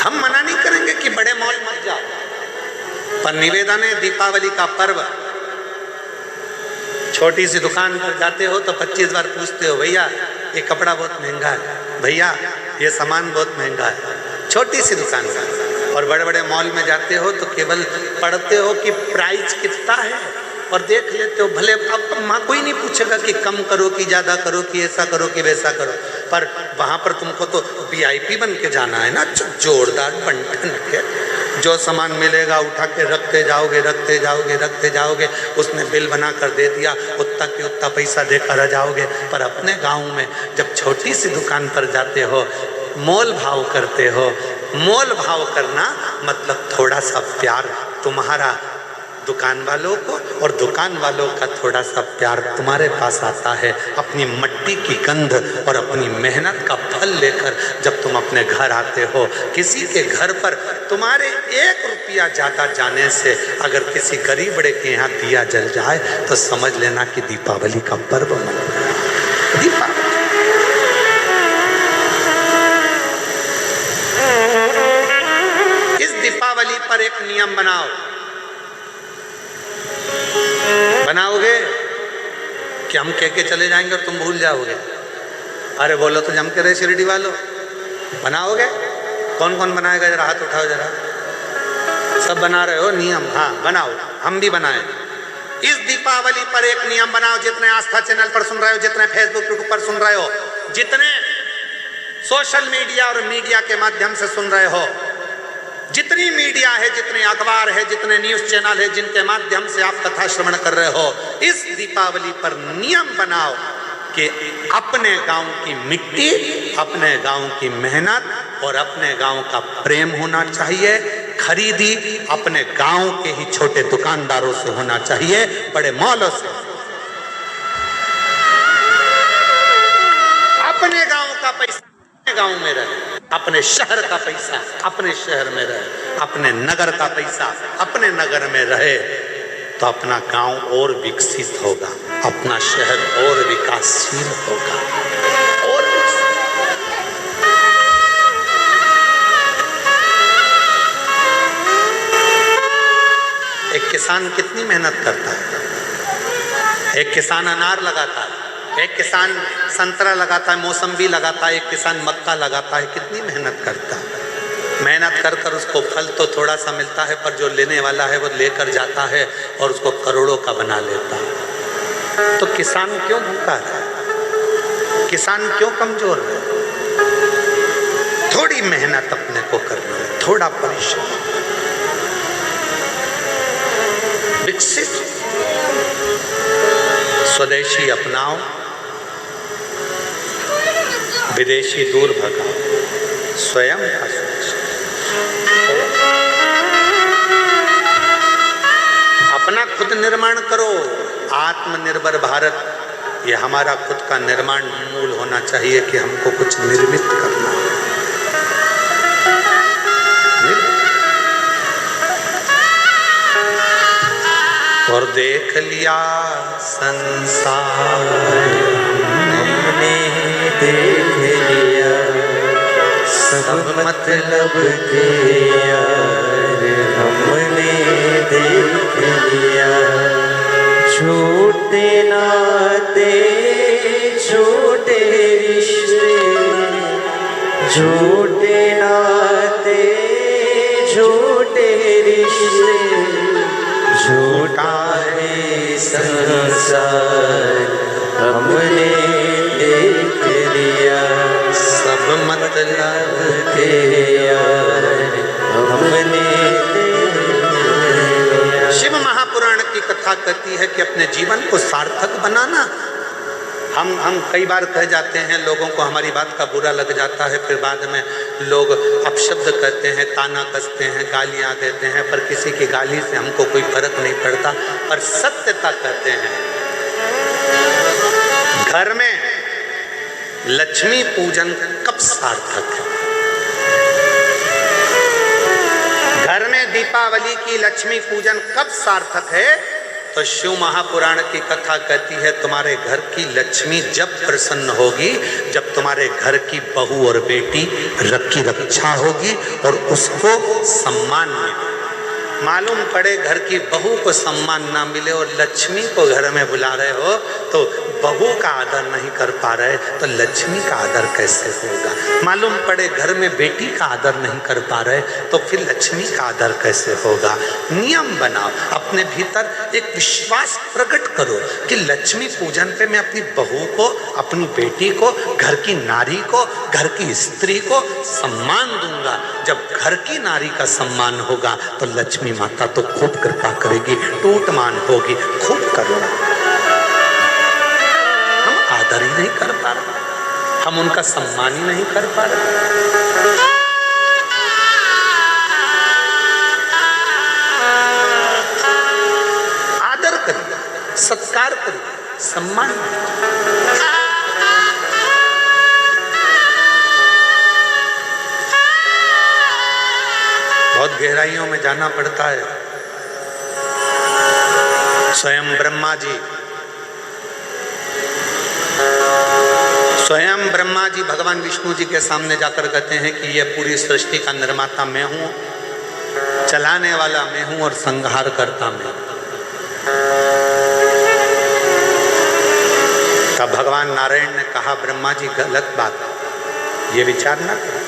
हम मना नहीं करेंगे कि बड़े मॉल मत जाओ, पर निवेदन है दीपावली का पर्व, छोटी सी दुकान पर जाते हो तो 25 बार पूछते हो, भैया ये कपड़ा बहुत महंगा है, भैया ये सामान बहुत महंगा है, छोटी सी दुकान पर। और बड़े बड़े मॉल में जाते हो तो केवल पढ़ते हो कि प्राइस कितना है और देख लेते हो। भले अब माँ कोई नहीं पूछेगा कि कम करो कि ज़्यादा करो कि ऐसा करो कि वैसा करो, पर वहाँ पर तुमको तो VIP बन के जाना है ना, जोरदार बंटन के। जो सामान मिलेगा उठा के रखते जाओगे, रखते जाओगे, रखते जाओगे। उसने बिल बना कर दे दिया, उतना कि उतना पैसा देकर आ जाओगे। पर अपने गाँव में जब छोटी सी दुकान पर जाते हो, मोल भाव करते हो। मोल भाव करना मतलब थोड़ा सा प्यार तुम्हारा दुकान वालों को और दुकान वालों का थोड़ा सा प्यार तुम्हारे पास आता है। अपनी मट्टी की गंध और अपनी मेहनत का फल लेकर जब तुम अपने घर आते हो, किसी के घर पर तुम्हारे 1 रुपया ज़्यादा जाने से अगर किसी गरीब बड़े के यहाँ दिया जल जाए तो समझ लेना कि दीपावली का पर्व मन गया। दीपावली इस दीपावली पर एक नियम बनाओ। बनाओगे कि हम कह के चले जाएंगे और तुम भूल जाओगे? अरे बोलो तो जम के रहे शिरडी वालों। बनाओगे? कौन कौन बनाएगा? जरा हाथ उठाओ जरा। सब बना रहे हो नियम? हाँ बनाओ, हम भी बनाए। इस दीपावली पर एक नियम बनाओ। जितने आस्था चैनल पर सुन रहे हो, जितने फेसबुक यूट्यूब पर सुन रहे हो, जितने सोशल मीडिया और मीडिया के माध्यम से सुन रहे हो, जितनी मीडिया है, जितने अखबार है, जितने न्यूज चैनल है, जिनके माध्यम से आप कथा श्रवण कर रहे हो, इस दीपावली पर नियम बनाओ कि अपने गांव की मिट्टी, अपने गांव की मेहनत और अपने गांव का प्रेम होना चाहिए। खरीदी अपने गांव के ही छोटे दुकानदारों से होना चाहिए, बड़े मॉलों से। अपने गांव का पैसा गांव में रहे, अपने शहर का पैसा अपने शहर में रहे, अपने नगर का पैसा अपने नगर में रहे, तो अपना गांव और विकसित होगा, अपना शहर और विकासशील होगा। और एक किसान कितनी मेहनत करता है। एक किसान अनार लगाता है, एक किसान संतरा लगाता है, मौसम्बी लगाता है, एक किसान मक्का लगाता है। कितनी मेहनत करता है। मेहनत कर कर उसको फल तो थोड़ा सा मिलता है, पर जो लेने वाला है वो लेकर जाता है और उसको करोड़ों का बना लेता है। तो किसान क्यों भूखा है? किसान क्यों कमजोर है? थोड़ी मेहनत अपने को करना है, थोड़ा परिश्रम। विकसित स्वदेशी अपनाओ, विदेशी दूर भगाओ, स्वयं का सोच। अपना खुद निर्माण करो। आत्मनिर्भर भारत, ये हमारा खुद का निर्माण मूल होना चाहिए कि हमको कुछ निर्मित करना है। और देख लिया संसार, हमने देख लिया सब मतलब के यार, हम हमने देख लिया। झूठे नाते झूठे रिश्ते, झूठे नाते झूठे रिश्ते, झूठा है संसार हमने देख लिया। सब मतलब के यार हमने देख लिया। शिव महापुराण की कथा कहती है कि अपने जीवन को सार्थक बनाना। हम कई बार कह जाते हैं, लोगों को हमारी बात का बुरा लग जाता है, फिर बाद में लोग अपशब्द कहते हैं, ताना कसते हैं, गालियां देते हैं, पर किसी की गाली से हमको कोई फर्क नहीं पड़ता। पर सत्यता कहते हैं, घर में लक्ष्मी पूजन कब सार्थक है? घर में दीपावली की लक्ष्मी पूजन कब सार्थक है? तो शिव महापुराण की कथा कहती है, तुम्हारे घर की लक्ष्मी जब प्रसन्न होगी, जब तुम्हारे घर की बहू और बेटी की रक्षा होगी और उसको सम्मान मिले। मालूम पड़े घर की बहू को सम्मान ना मिले और लक्ष्मी को घर में बुला रहे हो, तो बहू का आदर नहीं कर पा रहे तो लक्ष्मी का आदर कैसे होगा? मालूम पड़े घर में बेटी का आदर नहीं कर पा रहे तो फिर लक्ष्मी का आदर कैसे होगा? नियम बनाओ, अपने भीतर एक विश्वास प्रकट करो कि लक्ष्मी पूजन पे मैं अपनी बहू को, अपनी बेटी को, घर की नारी को, घर की स्त्री को सम्मान दूंगा। जब घर की नारी का सम्मान होगा तो लक्ष्मी माता तो खूब कृपा करेगी, टूटमान होगी, खूब करुणा। हम आदर ही नहीं कर पा रहे, हम उनका सम्मान ही नहीं कर पा रहे। आदर करिए, सत्कार करिए, सम्मान करिए। बहुत गहराइयों में जाना पड़ता है। स्वयं ब्रह्मा जी भगवान विष्णु जी के सामने जाकर कहते हैं कि ये पूरी सृष्टि का निर्माता मैं हूँ, चलाने वाला मैं हूँ और संहार करता मैं। तब भगवान नारायण ने कहा, ब्रह्मा जी गलत बात, ये विचार ना करो।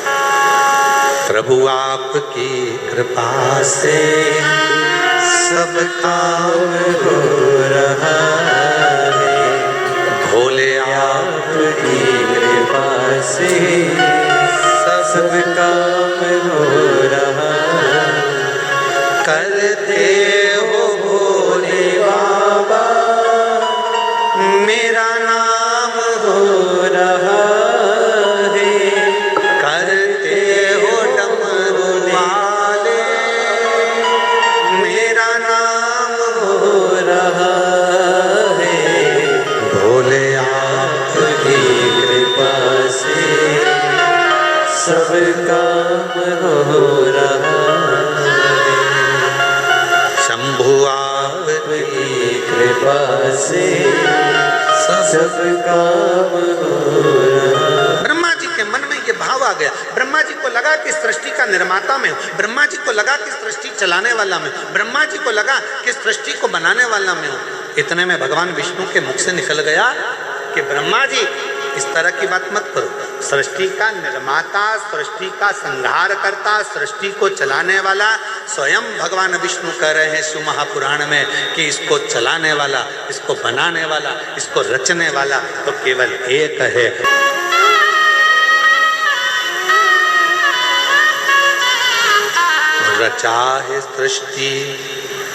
प्रभु आपकी कृपा से सब काम हो रहा है, भोले आपकी कृपा से सब काम हो रहा है। करते हो भोले बाबा मेरा नाम हो रहा है, करते हो डमरू वाले मेरा नाम हो रहा है। भोले आपकी कृपा से सब काम हो रहा है। शंभु आपकी कृपा से सब काम हो रहा है। ब्रह्मा जी के मन में ये भाव आ गया। ब्रह्मा जी को लगा कि सृष्टि का निर्माता मैं हूँ, ब्रह्मा जी को लगा कि सृष्टि चलाने वाला मैं हूँ, ब्रह्मा जी को लगा कि सृष्टि को बनाने वाला मैं हूँ। इतने में भगवान विष्णु के मुख से निकल गया कि ब्रह्मा जी इस तरह की बात मत करो। सृष्टि का निर्माता, सृष्टि का संहार करता, सृष्टि को चलाने वाला स्वयं भगवान विष्णु कह रहे हैं शिव महापुराण में कि इसको चलाने वाला, इसको बनाने वाला, इसको रचने वाला तो केवल एक है। रचा है सृष्टि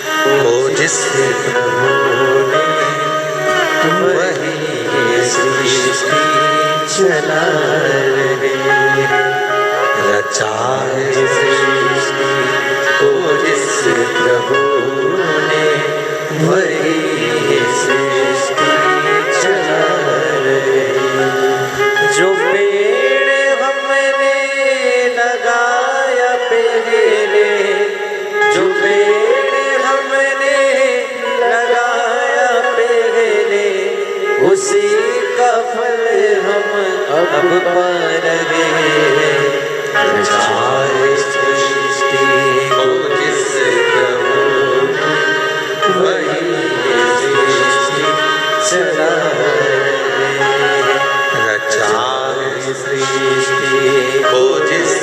को जिससे वही सृष्टि चला रहे। रचा है सृष्टि को जिस प्रभु ने वही सृष्टि चला रहे। जो पेड़ हमने लगाया पहले, जो पेड़ हमने लगाया पहले, उसी का फल हम अब पा रहे हैं। रचा है सृष्टि को जिस सृष्टि को जिस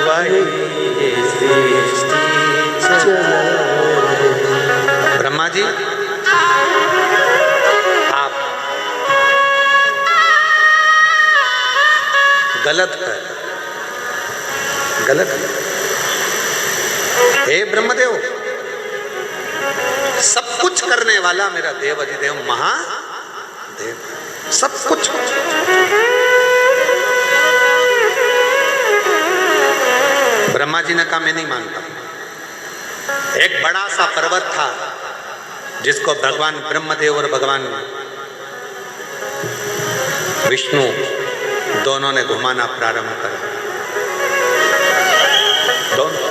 वही ये सृष्टि चला रहे। ब्रह्मा जी आप गलत हे ब्रह्मदेव, सब कुछ करने वाला मेरा देव अधिदेव महादेव, सब कुछ। ब्रह्मा जी ने कहा मैं नहीं मानता। एक बड़ा सा पर्वत था जिसको भगवान ब्रह्मदेव और भगवान विष्णु दोनों ने घुमाना प्रारंभ करा। दोनों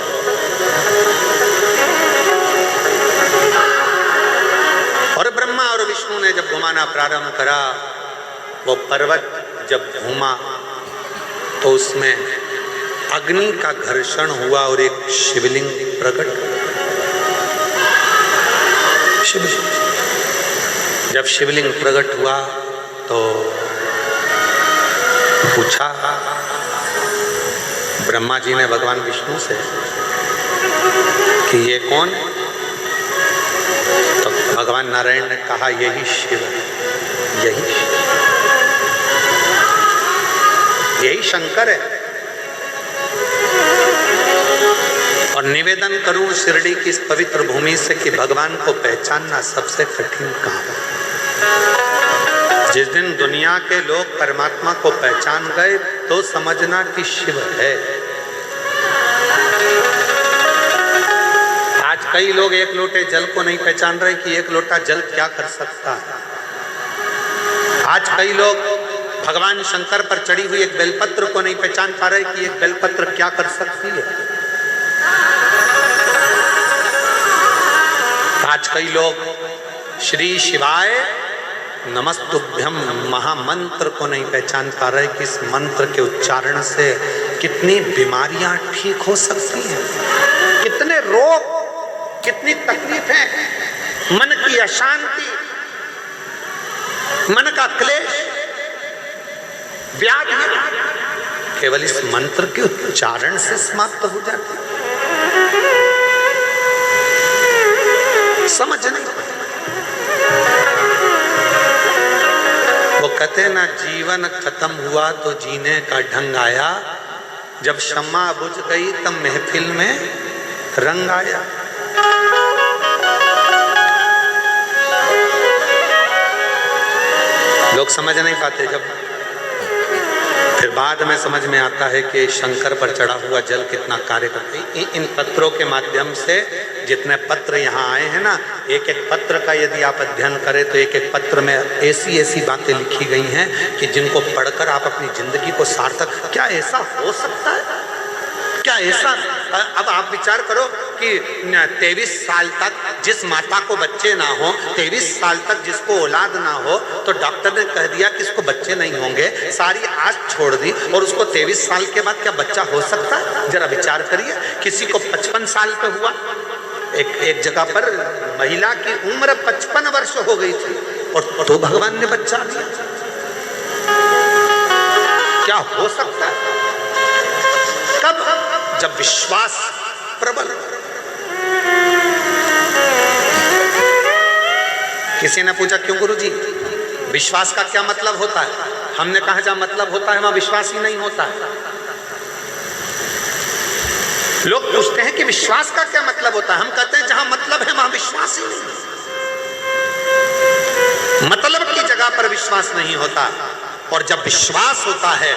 और ब्रह्मा और विष्णु ने जब घुमाना प्रारंभ करा, वो पर्वत जब घूमा तो उसमें अग्नि का घर्षण हुआ और एक शिवलिंग प्रकट। जब शिवलिंग प्रकट हुआ तो पूछा ब्रह्मा जी ने भगवान विष्णु से कि ये कौन? तो भगवान नारायण ने कहा यही शिव है, यही शंकर है। और निवेदन करूं शिरडी की इस पवित्र भूमि से कि भगवान को पहचानना सबसे कठिन काम है। जिस दिन दुनिया के लोग परमात्मा को पहचान गए तो समझना कि शिव है। आज कई लोग एक लोटे जल को नहीं पहचान रहे कि एक लोटा जल क्या कर सकता है। आज कई लोग भगवान शंकर पर चढ़ी हुई एक बेलपत्र को नहीं पहचान पा रहे कि एक बेलपत्र क्या कर सकती है। आज कई लोग श्री शिवाय नमस्तुभ्यम महामंत्र को नहीं पहचान पा रहे कि इस मंत्र के उच्चारण से कितनी बीमारियां ठीक हो सकती हैं, कितने रोग, कितनी तकलीफें, मन की अशांति, मन का क्लेश, व्याधि केवल इस मंत्र के उच्चारण से समाप्त हो जाती। समझ नहीं पाते। वो कहते ना जीवन खत्म हुआ तो जीने का ढंग आया, जब शम्मा बुझ गई तब महफिल में रंग आया। लोग समझ नहीं पाते। जब फिर बाद में समझ में आता है कि शंकर पर चढ़ा हुआ जल कितना कार्य करता है। इन पत्रों के माध्यम से जितने पत्र यहाँ आए हैं ना, एक एक पत्र का यदि आप अध्ययन करें तो एक एक पत्र में ऐसी ऐसी बातें लिखी गई हैं कि जिनको पढ़कर आप अपनी जिंदगी को सार्थक, क्या ऐसा हो सकता है? क्या ऐसा? अब आप विचार करो कि 23 साल तक जिस माता को बच्चे ना हो, 23 साल तक जिसको औलाद ना हो, तो डॉक्टर ने कह दिया कि इसको बच्चे नहीं होंगे, सारी आस छोड़ दी, और उसको 23 साल के बाद क्या बच्चा हो सकता है? जरा विचार करिए। किसी को 55 साल पे हुआ, एक जगह पर महिला की उम्र 55 वर्ष हो गई थी और तो भगवान ने बच्चा दिया। क्या हो सकता है? कब? जब विश्वास प्रबल। किसी ने पूछा क्यों गुरुजी, विश्वास का क्या मतलब होता है? हमने कहा जहां मतलब होता है वहां विश्वास ही नहीं होता है। लोग पूछते हैं कि विश्वास का क्या मतलब होता है, हम कहते हैं जहां मतलब है वहां विश्वास ही नहीं। मतलब की जगह पर विश्वास नहीं होता, और जब विश्वास होता है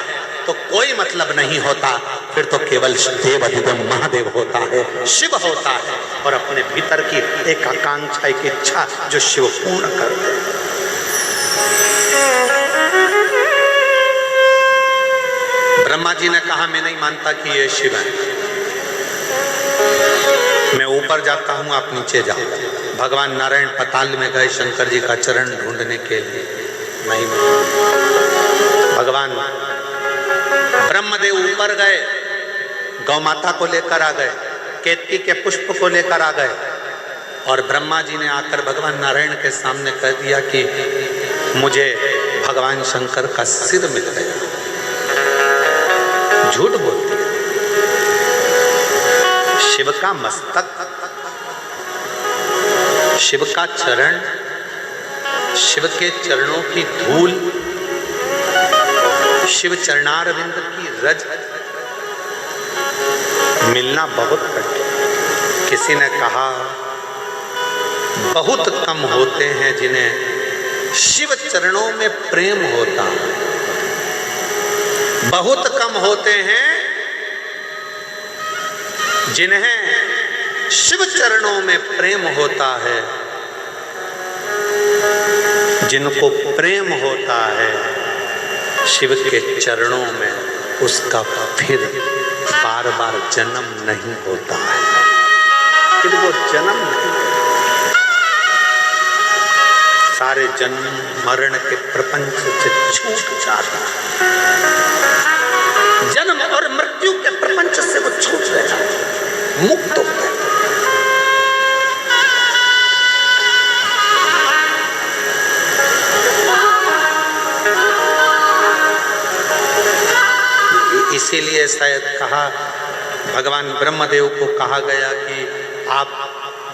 तो कोई मतलब नहीं होता, फिर तो केवल देव अधिदेव महादेव होता है, शिव होता है, और अपने भीतर की एक आकांक्षा, एक इच्छा जो शिव पूर्ण करते हैं। ब्रह्मा जी ने कहा मैं नहीं मानता कि ये शिव है, मैं ऊपर जाता हूं, आप नीचे जाओ। भगवान नारायण पताल में गए शंकर जी का चरण ढूंढने के लिए, नहीं भगवान ब्रह्मदेव ऊपर गए, गौ माता को लेकर आ गए, केतकी के पुष्प को लेकर आ गए, और ब्रह्मा जी ने आकर भगवान नारायण के सामने कह दिया कि मुझे भगवान शंकर का सिर मिल गया। झूठ बोलती है। शिव का मस्तक, शिव का चरण, शिव के चरणों की धूल, शिव चरणारविंद की रज मिलना बहुत कठिन। किसी ने कहा बहुत कम होते हैं जिन्हें शिव चरणों में प्रेम होता है। बहुत कम होते हैं जिन्हें शिव चरणों में प्रेम होता है। जिनको प्रेम होता है शिव के चरणों में, उसका फिर बार बार जन्म नहीं होता है। फिर वो जन्म नहीं, सारे जन्म मरण के प्रपंच से छूट जाता है। जन्म और मृत्यु के प्रपंच से वो छूट जाता है, मुक्त होता है। इसीलिए शायद कहा, भगवान ब्रह्मदेव को कहा गया कि आप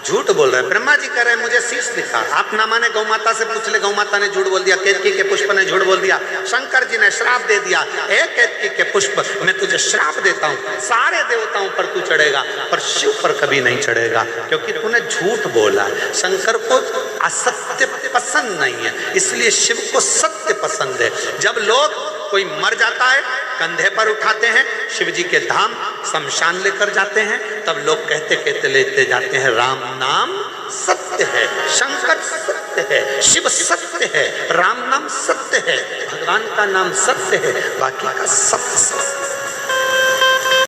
झूठ बोल रहे हैं। ब्रह्मा जी कह रहे हैं मुझे शीश दिखा। आप ना माने गौ माता से पूछ ले, गौ माता ने झूठ बोल दिया। केतकी के पुष्प ने झूठ बोल दिया। शंकर जी ने श्राप दे दिया, ए केतकी के पुष्प मैं तुझे श्राप देता हूँ, सारे देवताओं पर तू चढ़ेगा पर शिव पर कभी नहीं चढ़ेगा, क्योंकि तूने झूठ बोला। शंकर को असत्य पसंद नहीं है, इसलिए शिव को सत्य पसंद है। जब लोग कोई मर जाता है कंधे पर उठाते हैं, शिव जी के धाम शमशान लेकर जाते हैं, तब लोग कहते कहते लेते जाते हैं राम नाम सत्य है, शंकर सत्य है, शिव सत्य है, राम नाम सत्य है, भगवान का नाम सत्य है, बाकी का सत्य सत्य।